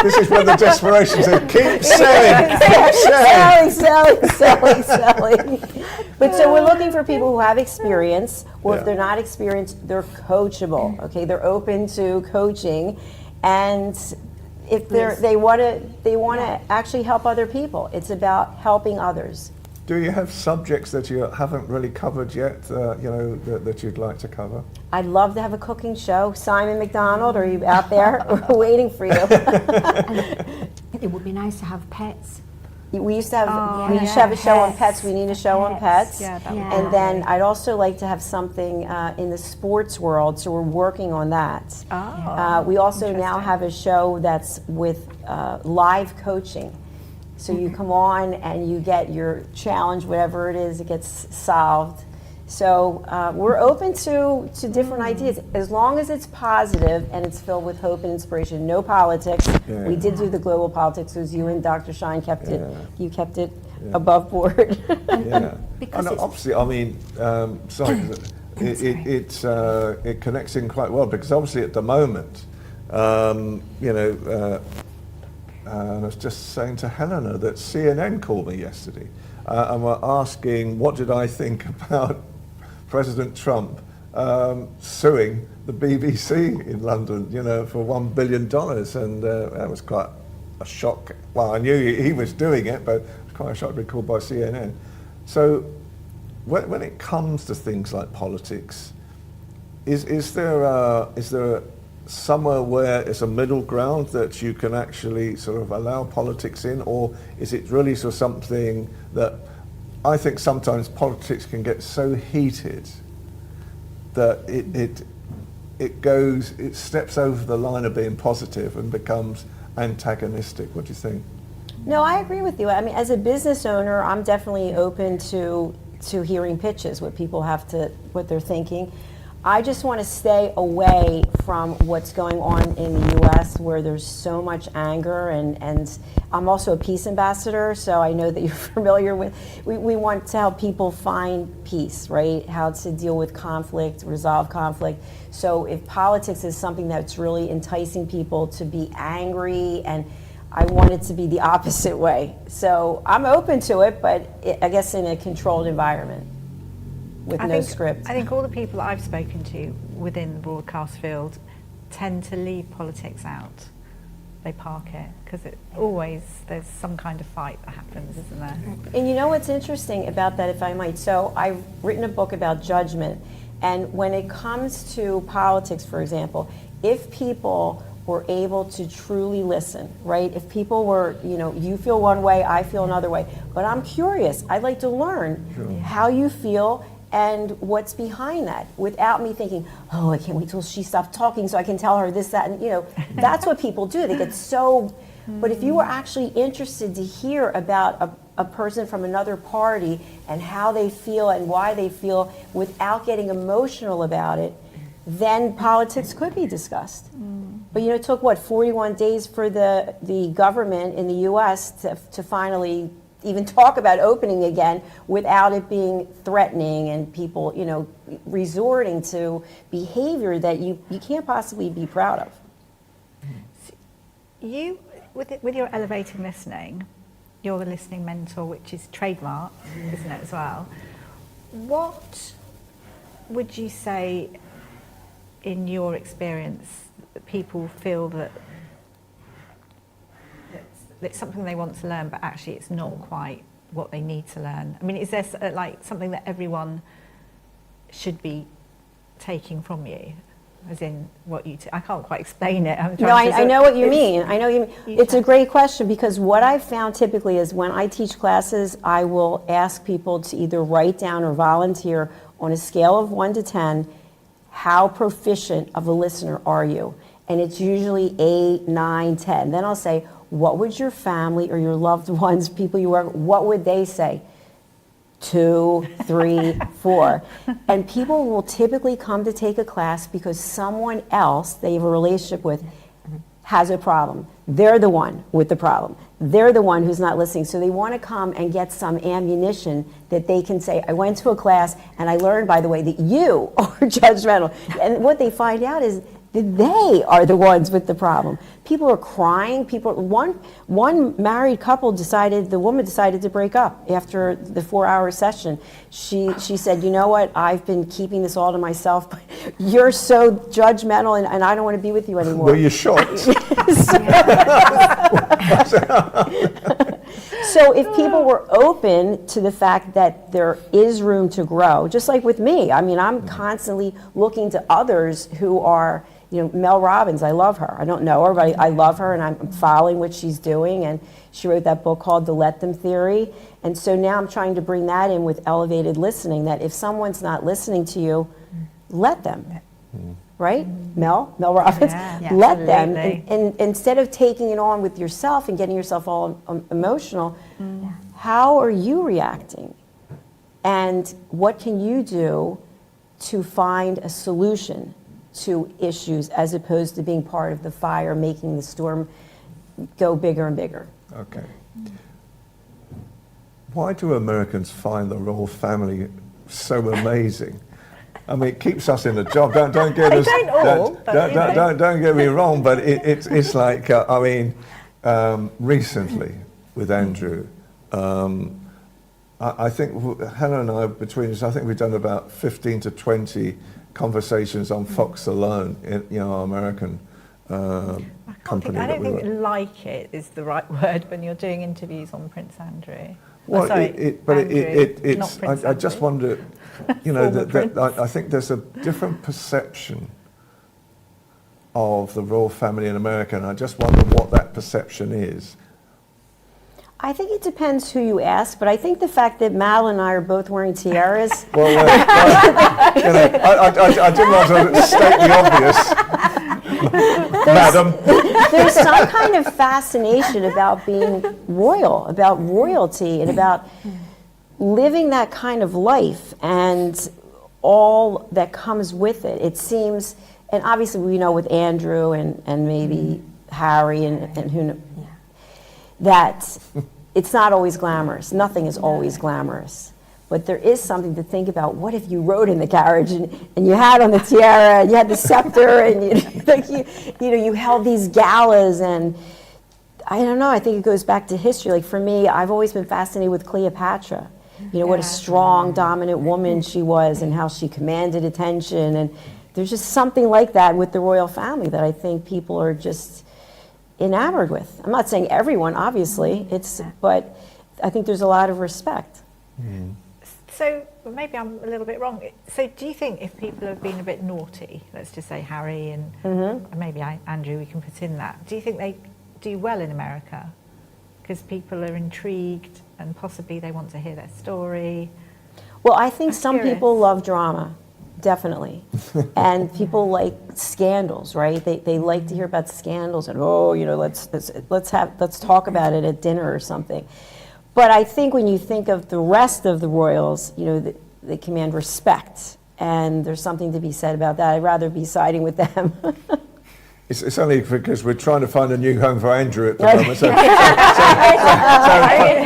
S3: This is when the desperation says, keep selling, keep selling.
S7: selling. But so we're looking for people who have experience, or if
S3: Yeah.
S7: they're not experienced, they're coachable. Okay, they're open to coaching, and if they want to actually help other people. It's about helping others.
S3: Do you have subjects that you haven't really covered yet, that you'd like to cover?
S7: I'd love to have a cooking show. Simon McDonald, are you out there? We're waiting for you.
S5: It would be nice to have pets.
S7: We used to have
S4: Oh,
S7: we used to have a show on
S5: pets.
S7: pets. We need a show on pets.
S4: Yeah, that would
S5: Yeah.
S4: be
S7: And then I'd also like to have something in the sports world, so we're working on that. We also now have a show that's with live coaching. So you come on and you get your challenge, whatever it is, it gets solved. So we're open to different ideas, as long as it's positive and it's filled with hope and inspiration. No politics.
S3: Yeah.
S7: We did do the global politics. It was you and Dr. Shine kept it. You kept it above board.
S3: Yeah.
S5: Because
S3: And
S5: it's-
S3: obviously, I mean, sorry, it connects in quite well, because obviously at the moment, you know, I was just saying to Helena that CNN called me yesterday and were asking what did I think about President Trump suing the BBC in London, you know, for $1 billion. And that was quite a shock. Well, I knew he was doing it, but it was quite a shock to be called by CNN. So when it comes to things like politics, is there somewhere where it's a middle ground that you can actually sort of allow politics in, or is it really sort of something that I think sometimes politics can get so heated that it steps over the line of being positive and becomes antagonistic? What do you think?
S7: No, I agree with you. I mean, as a business owner, I'm definitely open to hearing pitches, what they're thinking. I just want to stay away from what's going on in the U.S. where there's so much anger, and I'm also a peace ambassador, so I know that you're familiar with, we want to help people find peace, right? How to deal with conflict, resolve conflict. So if politics is something that's really enticing people to be angry, and I want it to be the opposite way. So I'm open to it, but I guess in a controlled environment with no script.
S4: I think all the people that I've spoken to within the broadcast field tend to leave politics out. They park it, because there's some kind of fight that happens, isn't there?
S7: And you know what's interesting about that, if I might? So I've written a book about judgment, and when it comes to politics, for example, if people were able to truly listen, right? If people were, you know, you feel one way, I feel another way, but I'm curious, I'd like to learn how you feel and what's behind that, without me thinking, oh, I can't wait till she stops talking so I can tell her this, that, and you know, that's what people do. They get so, but if you were actually interested to hear about a person from another party and how they feel and why they feel without getting emotional about it, then politics could be discussed. But you know, it took, what, 41 days for the government in the US to finally even talk about opening again without it being threatening and people, you know, resorting to behavior that you can't possibly be proud of.
S4: You, with your elevating listening, you're the listening mentor, which is trademark, isn't it, as well? What would you say, in your experience, that people feel that it's something they want to learn, but actually it's not quite what they need to learn? I mean, is there like something that everyone should be taking from you? As in what you, I can't quite explain it.
S7: I know what you mean. I know what you mean. It's a great question, because what I've found typically is when I teach classes, I will ask people to either write down or volunteer on a scale of 1 to 10, how proficient of a listener are you? And it's usually 8, 9, 10. Then I'll say, what would your family or your loved ones, people you work with, what would they say? 2, 3, 4. And people will typically come to take a class because someone else they have a relationship with has a problem. They're the one with the problem. They're the one who's not listening. So they want to come and get some ammunition that they can say, I went to a class and I learned, by the way, that you are judgmental. And what they find out is that they are the ones with the problem. People are crying. One married couple the woman decided to break up after the 4-hour session. She said, you know what, I've been keeping this all to myself, but you're so judgmental and I don't want to be with you anymore.
S3: Were you shocked?
S7: So if people were open to the fact that there is room to grow, just like with me, I mean, I'm constantly looking to others who are, you know, Mel Robbins, I love her. I don't know her, but I love her, and I'm following what she's doing. And she wrote that book called The Let Them Theory. And so now I'm trying to bring that in with elevated listening, that if someone's not listening to you, let them. Right? Mel Robbins, let them. And instead of taking it on with yourself and getting yourself all emotional, how are you reacting? And what can you do to find a solution to issues as opposed to being part of the fire, making the storm go bigger and bigger?
S3: Okay. Why do Americans find the royal family so amazing? I mean, it keeps us in a job. Don't get us.
S4: don't all, but,
S3: don't get me wrong, but it's like I mean, recently with Andrew, I think Helena and I, between us, I think we've done about 15 to 20 conversations on Fox alone, in our American company.
S4: I don't
S3: that we
S4: think
S3: were.
S4: like it is the right word when you're doing interviews on Prince Andrew.
S3: Well,
S4: sorry,
S3: it's.
S4: not Prince
S3: I just
S4: Andrew.
S3: wonder, that
S4: Prince.
S3: I think there's a different perception of the royal family in America, and I just wonder what that perception is.
S7: I think it depends who you ask, but I think the fact that Madalene and I are both wearing tiaras.
S3: Well, I didn't want to state the obvious, madam.
S7: There's some kind of fascination about being royal, about royalty, and about living that kind of life and all that comes with it. It seems, and obviously we know with Andrew and maybe Harry and who knows, that it's not always glamorous. Nothing is always glamorous. But there is something to think about. What if you rode in the carriage and you had on the tiara and you had the scepter and you held these galas, and I don't know, I think it goes back to history. Like for me, I've always been fascinated with Cleopatra. What a strong, dominant woman she was and how she commanded attention. And there's just something like that with the royal family that I think people are just enamored with. I'm not saying everyone, obviously, but I think there's a lot of respect.
S4: So maybe I'm a little bit wrong. So do you think if people have been a bit naughty, let's just say Harry and maybe Andrew, we can put in that, do you think they do well in America? Because people are intrigued and possibly they want to hear their story.
S7: Well, I think
S4: I'm
S7: some
S4: curious.
S7: people love drama, definitely. And people like scandals, right? They like to hear about scandals and, let's talk about it at dinner or something. But I think when you think of the rest of the royals, they command respect, and there's something to be said about that. I'd rather be siding with them.
S3: It's only because we're trying to find a new home for Andrew at the moment. So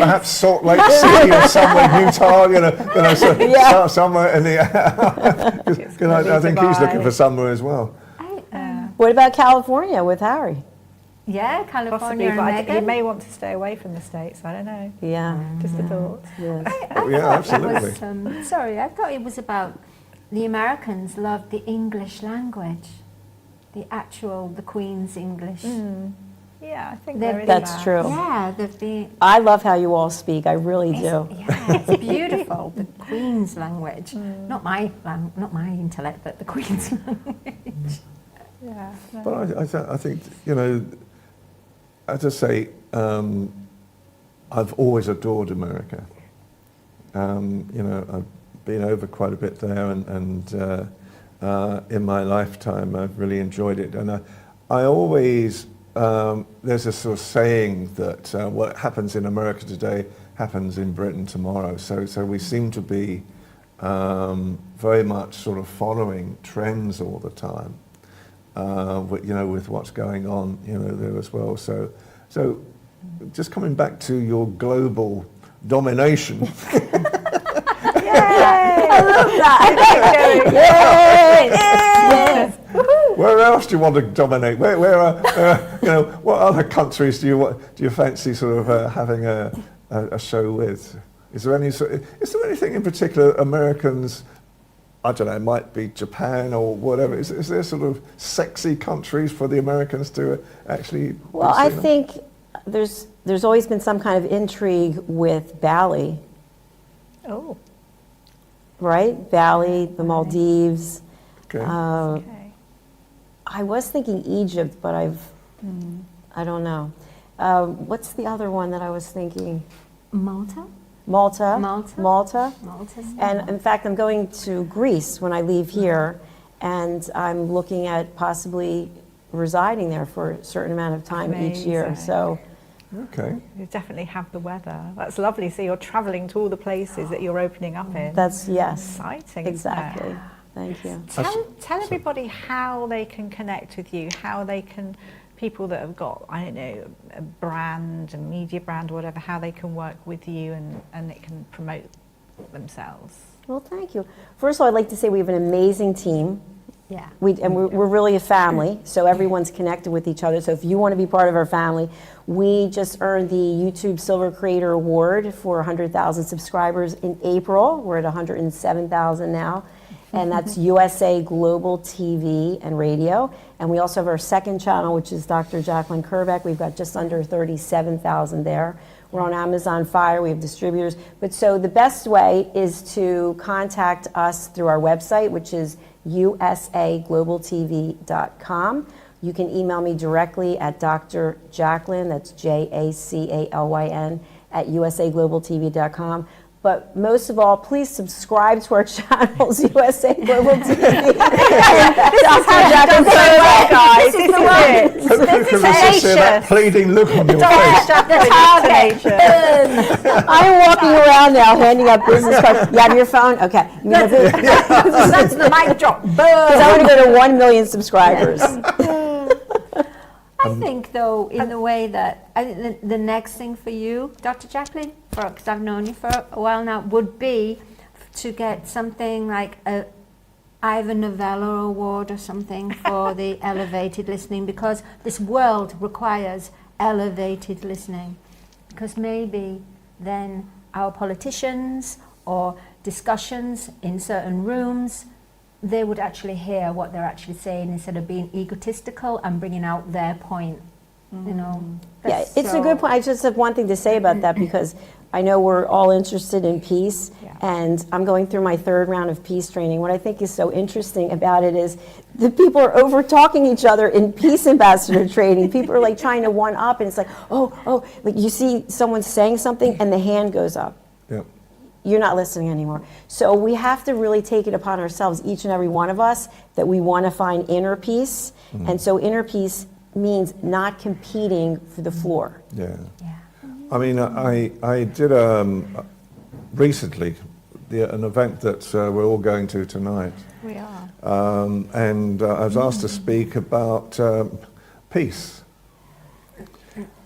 S3: perhaps Salt Lake City or somewhere, Utah, somewhere in the. Because I think he's looking for somewhere as well.
S7: What about California with Harry?
S5: Yeah,
S4: Possibly,
S5: California
S4: but I
S5: and
S4: think he
S5: Meghan.
S4: may want to stay away from the States. I don't know.
S7: Yeah.
S4: Just a thought.
S7: Yes.
S3: Yeah, absolutely.
S5: I thought it was about the Americans loved the English language, the Queen's English.
S4: Yeah, I think
S5: They're-
S4: there is
S7: That's
S4: that.
S7: true.
S5: Yeah, the
S7: I love how you all speak. I really do.
S5: it's beautiful. The Queen's language, not my intellect, but the Queen's language.
S4: Yeah. No.
S3: But I think, as I say, I've always adored America. I've been over quite a bit there, and in my lifetime I've really enjoyed it. And I always, there's a sort of saying that what happens in America today happens in Britain tomorrow. So we seem to be very much sort of following trends all the time. With what's going on, there as well. So just coming back to your global domination. Where else do you want to dominate? What other countries do you fancy sort of having a show with? Is there anything in particular Americans? I don't know, it might be Japan or whatever. Is there sort of sexy countries for the Americans to actually?
S7: Well, I think there's always been some kind of intrigue with Bali,
S4: Oh.
S7: right? Bali, the Maldives.
S3: Okay.
S4: Okay.
S7: I was thinking Egypt, but I don't know. What's the other one that I was thinking?
S5: Malta.
S7: Malta.
S5: Malta.
S7: Malta.
S5: Malta's
S7: And in fact, I'm going to Greece when I leave here, and I'm looking at possibly residing there for a certain amount of time each year.
S4: Amazing.
S7: So
S3: Okay.
S4: You definitely have the weather. That's lovely. So you're travelling to all the places that you're opening up in.
S7: That's, yes,
S4: exciting.
S7: exactly.
S4: Isn't it?
S7: Thank you.
S4: Tell everybody how they can connect with you, how they can, people that have got, I don't know, a brand, a media brand or whatever, how they can work with you and it can promote themselves.
S7: Well, thank you. First of all, I'd like to say we have an amazing team.
S5: Yeah.
S7: We're really a family, so everyone's connected with each other. So if you want to be part of our family, we just earned the YouTube Silver Creator Award for 100,000 subscribers in April. We're at 107,000 now. And that's USA Global TV and Radio. And we also have our second channel, which is Dr. Jacalyn Kerbeck. We've got just under 37,000 there. We're on Amazon Fire, we have distributors. But so the best way is to contact us through our website, which is usaglobaltv.com. You can email me directly at Dr. Jacalyn, that's JACALYN, at usaglobaltv.com. But most of all, please subscribe to our channels, USA Global TV. Dr. Jacalyn Kerbeck, guys. This is it.
S3: This is that pleading look on your face.
S7: I'm walking around now handing out business cards. You have your phone? Okay.
S5: That's the mic drop.
S7: Because I want to go to 1 million subscribers.
S5: I think, though, in the way that I think the next thing for you, Dr. Jacalyn, because I've known you for a while now, would be to get something like a Ivor Novello Award or something for the elevated listening, because this world requires elevated listening. Because maybe then our politicians or discussions in certain rooms, they would actually hear what they're actually saying instead of being egotistical and bringing out their point, you know.
S7: Yeah, it's a good point. I just have one thing to say about that, because I know we're all interested in peace, and I'm going through my 3rd round of peace training. What I think is so interesting about it is the people are over talking each other in peace ambassador training. People are like trying to one up, and it's like, oh, like you see someone saying something and the hand goes up.
S3: Yep.
S7: You're not listening anymore. So we have to really take it upon ourselves, each and every one of us, that we want to find inner peace. And so inner peace means not competing for the floor.
S3: Yeah. I mean, I did recently an event that we're all going to tonight.
S4: We are.
S3: And I was asked to speak about peace.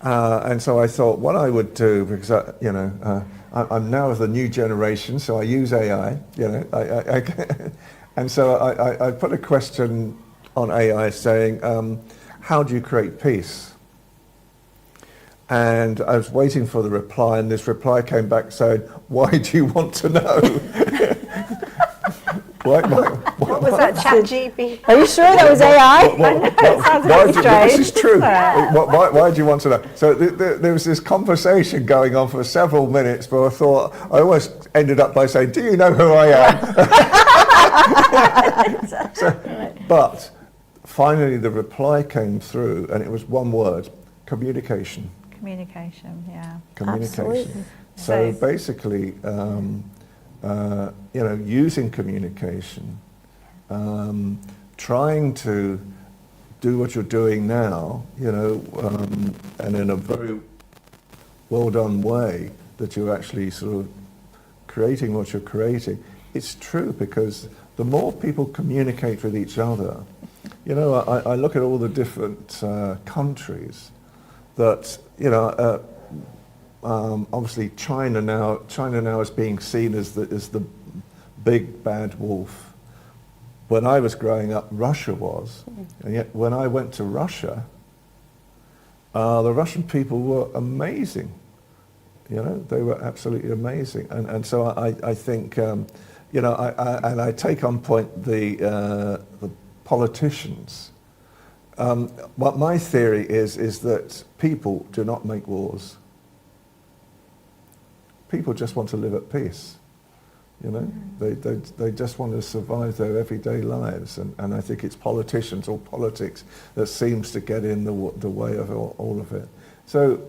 S3: And so I thought what I would do, because I'm now of the new generation, so I use AI. And so I put a question on AI saying, how do you create peace? And I was waiting for the reply, and this reply came back saying, why do you want to know? What
S4: was that, ChatGPT?
S7: Are you sure that was AI?
S3: This is true. Why do you want to know? So there was this conversation going on for several minutes, but I thought, I almost ended up by saying, do you know who I am? But finally the reply came through, and it was one word: communication.
S4: Communication, yeah.
S3: Communication.
S7: Absolutely.
S3: So basically, using communication, trying to do what you're doing now, and in a very well done way, that you're actually sort of creating what you're creating. It's true, because the more people communicate with each other, I look at all the different countries that, obviously China now is being seen as the big bad wolf. When I was growing up, Russia was, and yet when I went to Russia, the Russian people were amazing. They were absolutely amazing, and so I think, and I take on point the politicians. What my theory is that people do not make wars. People just want to live at peace. They just want to survive their everyday lives, and I think it's politicians or politics that seems to get in the way of all of it. So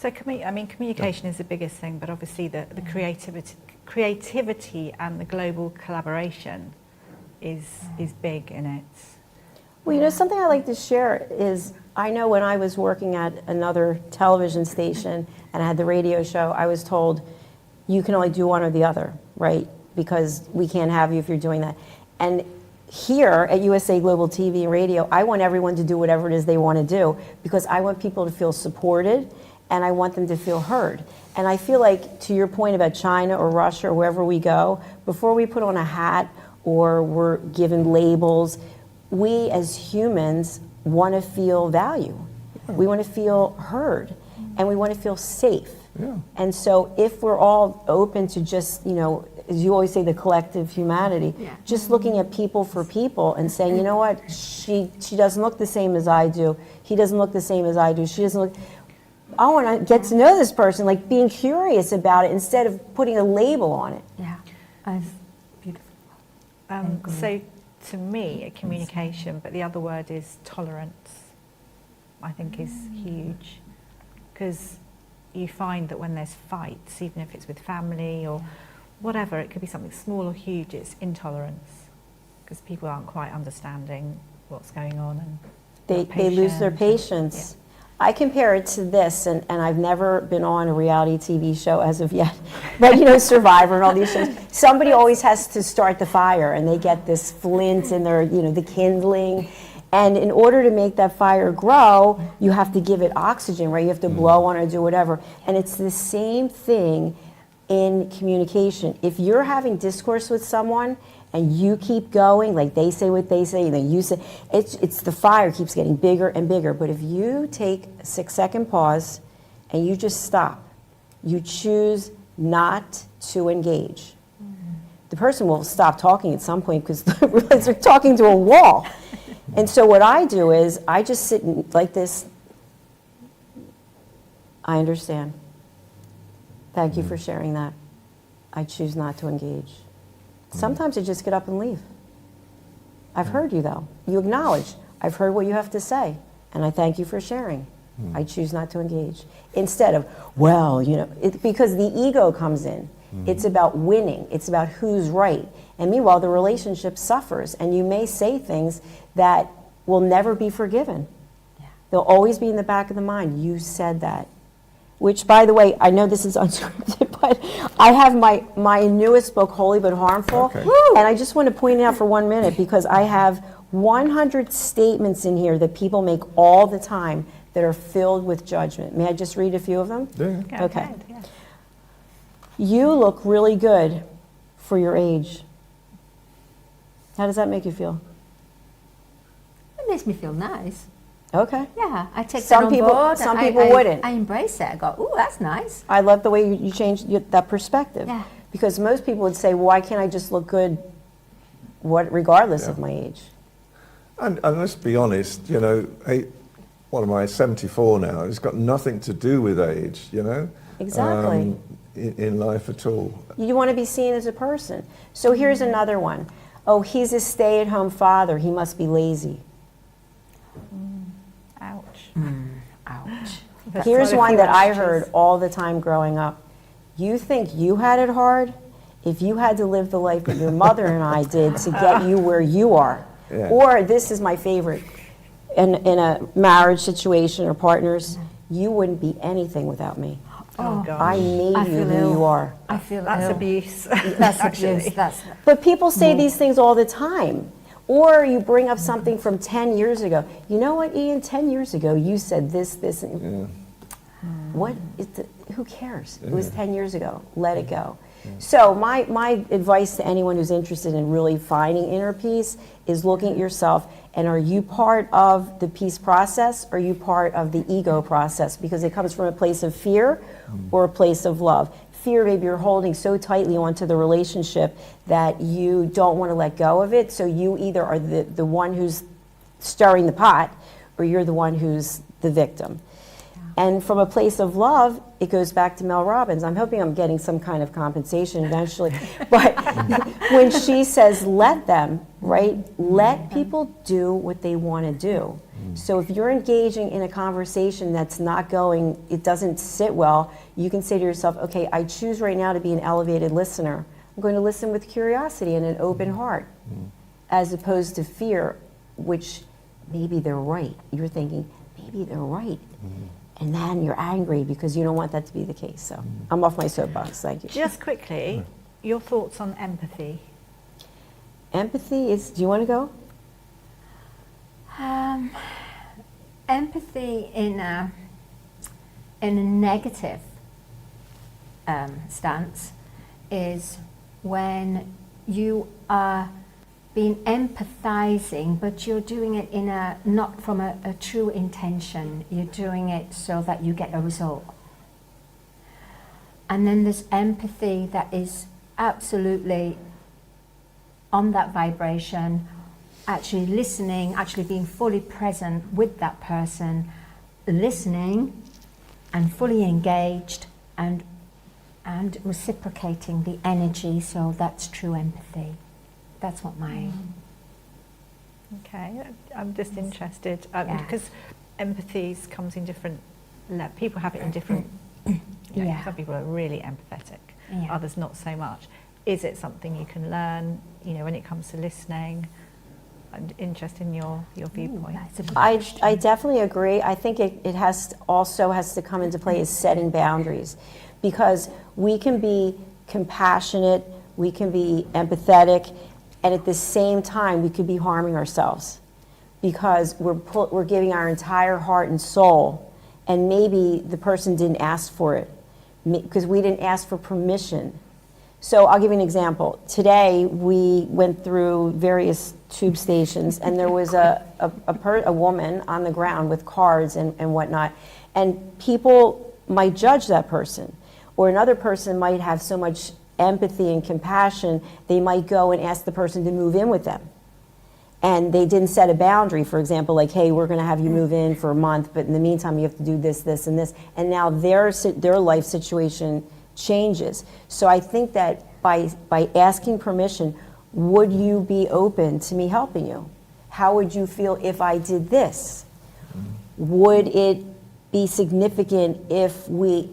S4: communication is the biggest thing, but obviously the creativity and the global collaboration is big in it.
S7: Well, something I like to share is I know when I was working at another television station and I had the radio show, I was told you can only do one or the other, right? Because we can't have you if you're doing that. And here at USA Global TV and Radio, I want everyone to do whatever it is they want to do because I want people to feel supported and I want them to feel heard. And I feel like, to your point about China or Russia or wherever we go, before we put on a hat or we're given labels, we as humans want to feel value. We want to feel heard and we want to feel safe.
S3: Yeah.
S7: And so if we're all open to just, as you always say, the collective humanity, just looking at people for people and saying, you know what, she doesn't look the same as I do. He doesn't look the same as I do. She doesn't look, I want to get to know this person, like being curious about it instead of putting a label on it.
S5: Yeah, that's beautiful.
S4: So to me, a communication, but the other word is tolerance, I think is huge. Because you find that when there's fights, even if it's with family or whatever, it could be something small or huge, it's intolerance. Because people aren't quite understanding what's going on. And
S7: They lose their patience.
S4: Yeah.
S7: I compare it to this, and I've never been on a reality TV show as of yet, but Survivor and all these shows, somebody always has to start the fire, and they get this flint in their, the kindling, and in order to make that fire grow, you have to give it oxygen, right? You have to blow on it or do whatever, and it's the same thing in communication. If you're having discourse with someone, and you keep going, like they say what they say, and then you say, it's the fire keeps getting bigger and bigger. But if you take a 6-second pause and you just stop, you choose not to engage, the person will stop talking at some point because they realize they're talking to a wall. And so what I do is I just sit like this. I understand. Thank you for sharing that. I choose not to engage. Sometimes I just get up and leave. I've heard you, though. You acknowledge, I've heard what you have to say, and I thank you for sharing. I choose not to engage. Instead of, because the ego comes in. It's about winning. It's about who's right. And meanwhile, the relationship suffers, and you may say things that will never be forgiven. Yeah. They'll always be in the back of the mind. You said that. Which, by the way, I know this is unscripted, but I have my newest book, Holy But Harmful,
S3: Okay.
S7: and I just want to point it out for 1 minute because I have 100 statements in here that people make all the time that are filled with judgment. May I just read a few of them?
S3: Yeah.
S7: Okay. You look really good for your age. How does that make you feel?
S5: It makes me feel nice.
S7: Okay.
S5: Yeah, I take
S7: Some
S5: that on
S7: people-
S5: board.
S7: some
S5: I-
S7: people
S5: I-
S7: wouldn't.
S5: I embrace it. I go, ooh, that's nice.
S7: I love the way you changed that perspective.
S5: Yeah.
S7: Because most people would say, why can't I just look good regardless of my age?
S3: And let's be honest, what am I, 74 now? It's got nothing to do with age,
S7: Exactly.
S3: In life at all.
S7: You want to be seen as a person. So here's another one. Oh, he's a stay-at-home father. He must be lazy.
S4: Ouch.
S5: Ouch.
S7: Here's
S4: quite a
S7: one
S4: few
S7: that I
S4: ouches.
S7: heard all the time growing up. You think you had it hard? If you had to live the life that your mother and I did to get you where you are.
S3: Yeah.
S7: Or, this is my favorite, in a marriage situation or partners, you wouldn't be anything without me.
S4: Oh, gosh.
S7: I made
S5: I
S7: you
S5: feel
S7: who
S5: ill.
S7: you are.
S5: I feel
S4: That's
S5: ill.
S4: abuse.
S5: That's
S4: actually.
S5: abuse. That's
S7: But people say these things all the time. Or you bring up something from 10 years ago. You know what, Ian? 10 years ago, you said this, and who cares? It was 10 years ago. Let it go. So my advice to anyone who's interested in really finding inner peace is looking at yourself, and are you part of the peace process, or are you part of the ego process? Because it comes from a place of fear or a place of love. Fear, maybe you're holding so tightly onto the relationship that you don't want to let go of it, so you either are the one who's stirring the pot, or you're the one who's the victim. And from a place of love, it goes back to Mel Robbins. I'm hoping I'm getting some kind of compensation eventually. But when she says, let them, right? Let people do what they want to do. So if you're engaging in a conversation that's not going, it doesn't sit well, you can say to yourself, okay, I choose right now to be an elevated listener. I'm going to listen with curiosity and an open heart, as opposed to fear, which maybe they're right. You're thinking, maybe they're right. And then you're angry because you don't want that to be the case. So I'm off my soapbox. Thank you.
S4: Just quickly, your thoughts on empathy?
S7: Empathy is, do you want to go?
S5: Empathy in a negative stance is when you are being empathizing, but you're doing it in a not from a true intention. You're doing it so that you get a result. And then there's empathy that is absolutely on that vibration, actually listening, actually being fully present with that person, listening and fully engaged and reciprocating the energy. So that's true empathy. That's what my...
S4: Okay, I'm just interested because empathy comes in different, people have it in different,
S5: Yeah.
S4: Some people are really empathetic,
S5: Yeah.
S4: others not so much. Is it something you can learn, when it comes to listening? I'm interested in your viewpoint.
S5: That's a good
S7: I
S5: question.
S7: definitely agree. I think it has to come into play is setting boundaries, because we can be compassionate, we can be empathetic, and at the same time we could be harming ourselves because we're giving our entire heart and soul, and maybe the person didn't ask for it because we didn't ask for permission. So I'll give you an example. Today we went through various tube stations, and there was a woman on the ground with cards and whatnot, and people might judge that person, or another person might have so much empathy and compassion, they might go and ask the person to move in with them. And they didn't set a boundary, for example, like, hey, we're going to have you move in for a month, but in the meantime you have to do this, this, and this. And now their life situation changes. So I think that by asking permission, would you be open to me helping you? How would you feel if I did this? Would it be significant if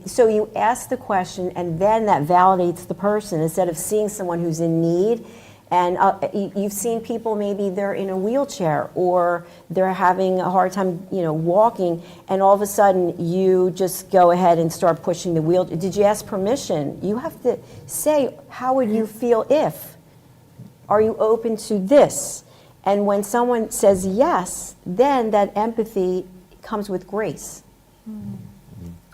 S7: so you ask the question, and then that validates the person instead of seeing someone who's in need. And you've seen people, maybe they're in a wheelchair or they're having a hard time, walking, and all of a sudden you just go ahead and start pushing the wheel. Did you ask permission? You have to say, how would you feel if? Are you open to this? And when someone says yes, then that empathy comes with grace.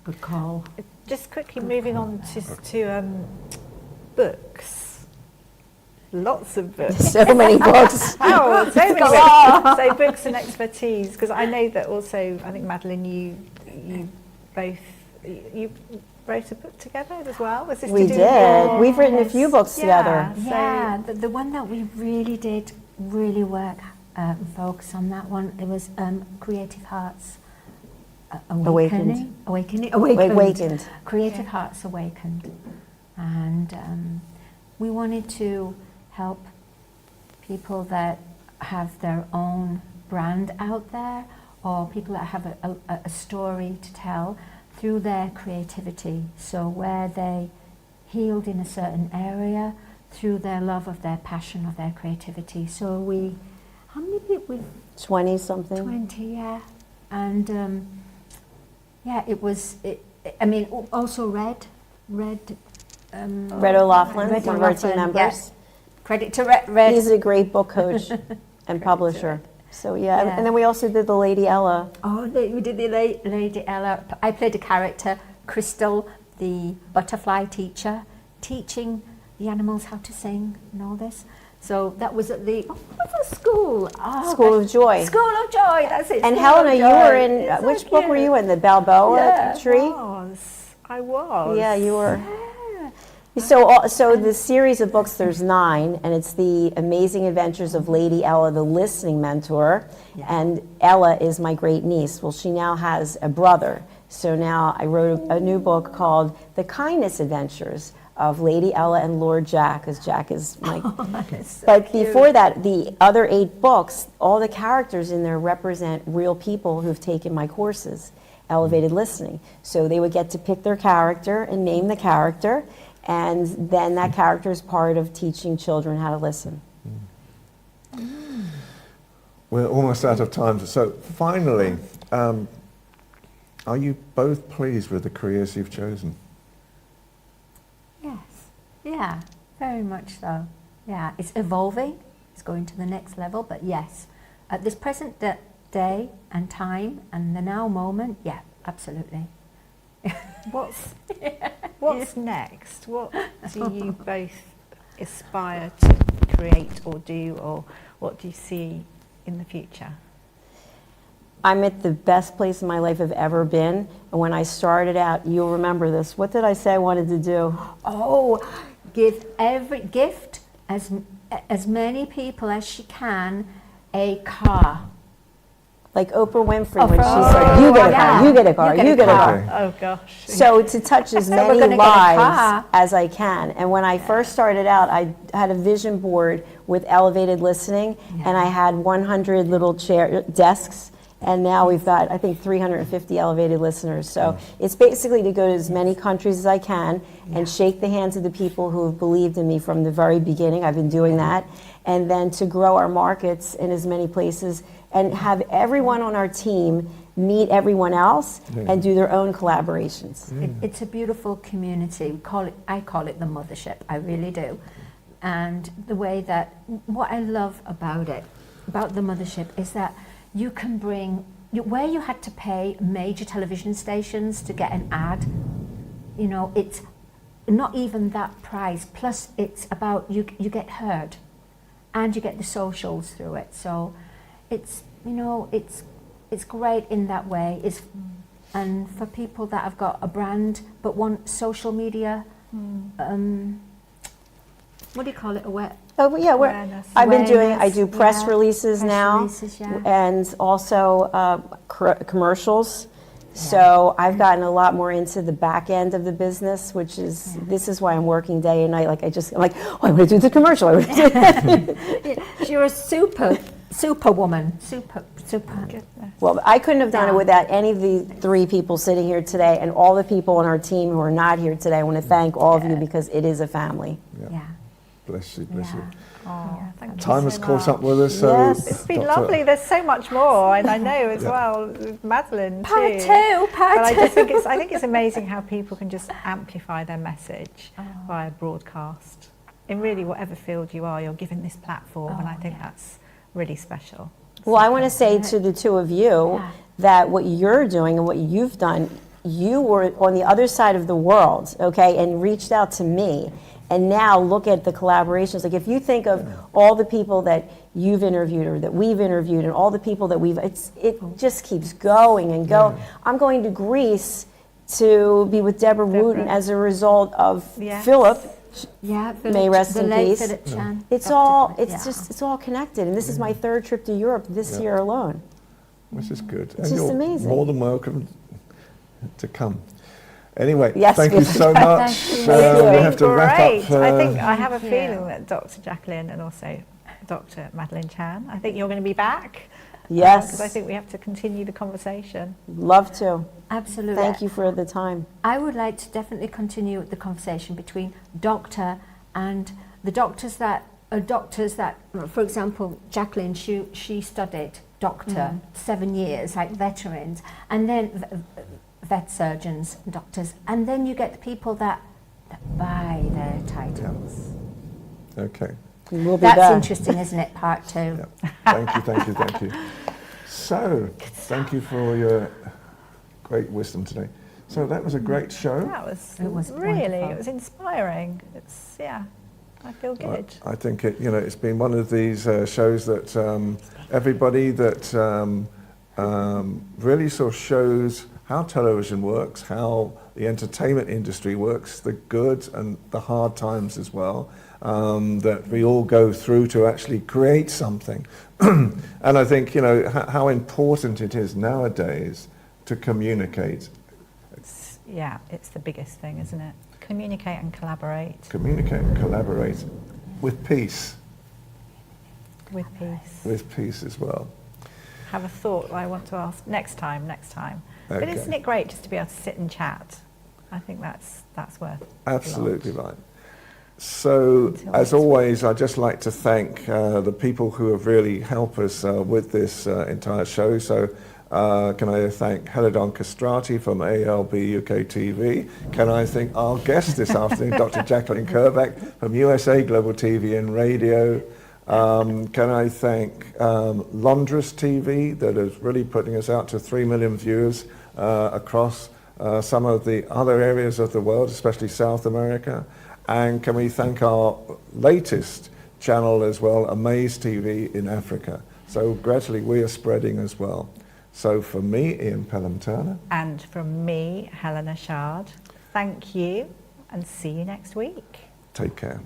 S5: Good call.
S4: Just quickly moving on to books. Lots of books.
S7: So many books.
S4: Oh, so many books. So books and expertise, because I know that also, I think Madalene, you both wrote a book together as well. Was this
S7: We
S4: to do
S7: did.
S4: with
S7: We've written a few books together.
S4: So
S5: Yeah, the one that we really did work and focus on, that one, it was Creative Hearts
S7: Awakened.
S5: Awakened. Creative Hearts Awakened. And we wanted to help people that have their own brand out there, or people that have a story to tell through their creativity. So where they healed in a certain area through their love of their passion of their creativity. So how many people?
S7: 20 something.
S5: 20, yeah. And also Red
S7: O'Loughlin,
S5: Red
S7: one of our team
S5: O'Loughlin,
S7: members.
S5: yes. Credit to Red.
S7: He's a great book coach and publisher. So yeah, and then we also did the Lady Ella.
S5: Oh, we did the Lady Ella. I played a character, Crystal, the butterfly teacher, teaching the animals how to sing and all this. So that was at the school. Oh,
S7: School of Joy.
S5: School of Joy, that's it.
S7: And
S5: School
S7: Helena,
S5: of
S7: you
S5: Joy.
S7: were in,
S5: It's so
S7: which book were
S5: cute.
S7: you in? The Balboa
S5: Yeah.
S7: tree?
S4: I was.
S7: Yeah, you were.
S5: Yeah.
S7: So the series of books, there's 9, and it's the amazing adventures of Lady Ella, the listening mentor.
S5: Yeah.
S7: And Ella is my great niece. Well, she now has a brother. So now I wrote a new book called The Kindness Adventures of Lady Ella and Lord Jack, because Jack is my...
S5: So
S7: But
S5: cute.
S7: before that, the other 8 books, all the characters in there represent real people who've taken my courses, Elevated Listening. So they would get to pick their character and name the character, and then that character is part of teaching children how to listen.
S3: we're almost out of time. So finally, are you both pleased with the careers you've chosen?
S5: Yes. Yeah, very much so. Yeah, it's evolving. It's going to the next level, but yes, at this present day and time and the now moment, yeah, absolutely.
S4: What's next? What do you both aspire to create or do, or what do you see in the future?
S7: I'm at the best place in my life I've ever been. And when I started out, you'll remember this. What did I say I wanted to do?
S5: Oh, give every gift as many people as she can a car.
S7: Like Oprah Winfrey
S5: Oh,
S7: when she
S5: for-
S7: said, you get a car,
S5: yeah.
S7: you get a car, you get a car.
S3: Okay.
S4: Oh gosh.
S7: So to touch as
S5: we're
S7: many
S5: gonna get a
S7: lives
S5: car.
S7: as I can. And when I first started out, I had a vision board with elevated listening, and I had 100 little desks. And now we've got, I think, 350 elevated listeners. So it's basically to go to as many countries as I can and shake the hands of the people who have believed in me from the very beginning. I've been doing that. And then to grow our markets in as many places and have everyone on our team meet everyone else and do their own collaborations.
S5: It's a beautiful community. I call it the mothership. I really do. And the way that, what I love about it, about the mothership, is that you can bring, where you had to pay major television stations to get an ad, you know, it's not even that price. Plus, it's about you get heard, and you get the socials through it. So, it's, you know, it's great in that way. And for people that have got a brand but want social media, what do you call it?
S7: Oh, yeah,
S4: Awareness.
S7: I've been doing, I
S5: Awareness,
S7: do press
S5: yeah.
S7: releases
S5: Press
S7: now,
S5: releases, yeah.
S7: and also commercials. So I've gotten a lot more into the back end of the business, which is, this is why I'm working day and night. Like I'm like, oh, I want to do the commercial. I want to do
S5: You're a super woman. Super.
S7: Well, I couldn't have done it without any of the three people sitting here today, and all the people on our team who are not here today. I want to thank all of you because it is a family.
S5: Yeah.
S3: Bless you, bless you.
S4: Oh, thank you
S3: Time
S4: so
S3: has caught
S4: much.
S3: up with us. So
S7: Yes.
S4: It's been
S3: Dr.
S4: lovely. There's so much more, and I know as well with Madalene
S5: Part
S4: too.
S5: two.
S4: But I just think I think it's amazing how people can just amplify their message via broadcast. In really whatever field you are, you're given this platform, and I think that's really special.
S7: Well, I want to say to the two of you that what you're doing and what you've done, you were on the other side of the world, okay, and reached out to me. And now look at the collaborations. Like if you think of all the people that you've interviewed or that we've interviewed and all the people that it just keeps going and going. I'm going to Greece to be with Deborah Wooten as a result of Philip.
S5: Yeah,
S7: May rest in
S5: late
S7: peace.
S5: Philip Chan.
S7: It's all connected. And this is my third trip to Europe this year alone.
S3: Which is good.
S7: It's
S3: And
S7: just
S3: you're
S7: amazing.
S3: more than welcome to come. Anyway,
S7: Yes,
S3: thank you so much.
S5: Thank you.
S3: We
S4: It's
S3: have to
S4: been
S3: wrap
S4: great.
S3: up.
S4: I think I have a
S5: you.
S4: feeling that Dr. Jacalyn and also Dr. Madalene Chan, I think you're going to be back.
S7: Yes.
S4: Because I think we have to continue the conversation.
S7: Love to.
S5: Absolutely.
S7: Thank you for the time.
S5: I would like to definitely continue the conversation between doctor and the doctors that, for example, Jacalyn, she studied doctor 7 years, like veterans, and then vet surgeons, doctors, and then you get the people that buy their titles.
S3: Okay.
S7: We'll be
S5: That's
S7: back.
S5: interesting, isn't it? Part two.
S3: Thank you. So, thank you for your great wisdom today. So that was a great show.
S4: That was,
S5: It was
S4: really,
S5: wonderful.
S4: it was inspiring. It's, I feel good.
S3: I think it's been one of these shows that everybody that really sort of shows how television works, how the entertainment industry works, the good and the hard times as well, that we all go through to actually create something. And I think, how important it is nowadays to communicate.
S4: It's the biggest thing, isn't it? Communicate and collaborate.
S3: Communicate and collaborate with peace.
S4: With peace.
S3: With peace as well.
S4: Have a thought I want to ask next time. But
S3: Okay.
S4: isn't it great just to be able to sit and chat? I think that's worth
S3: Absolutely right. So,
S7: Until
S3: as
S7: next week.
S3: always, I'd just like to thank the people who have really helped us with this entire show. So, can I thank Helena Castrati from ALB UK TV? Can I thank our guest this afternoon, Dr. Jacalyn Kerbeck from USA Global TV and Radio? Can I thank Londres TV that is really putting us out to 3 million viewers across some of the other areas of the world, especially South America? And can we thank our latest channel as well, Amaze TV in Africa? So gradually we are spreading as well. So from me, Ian Pelham Turner.
S4: And from me, Helena Chard, thank you and see you next week.
S3: Take care.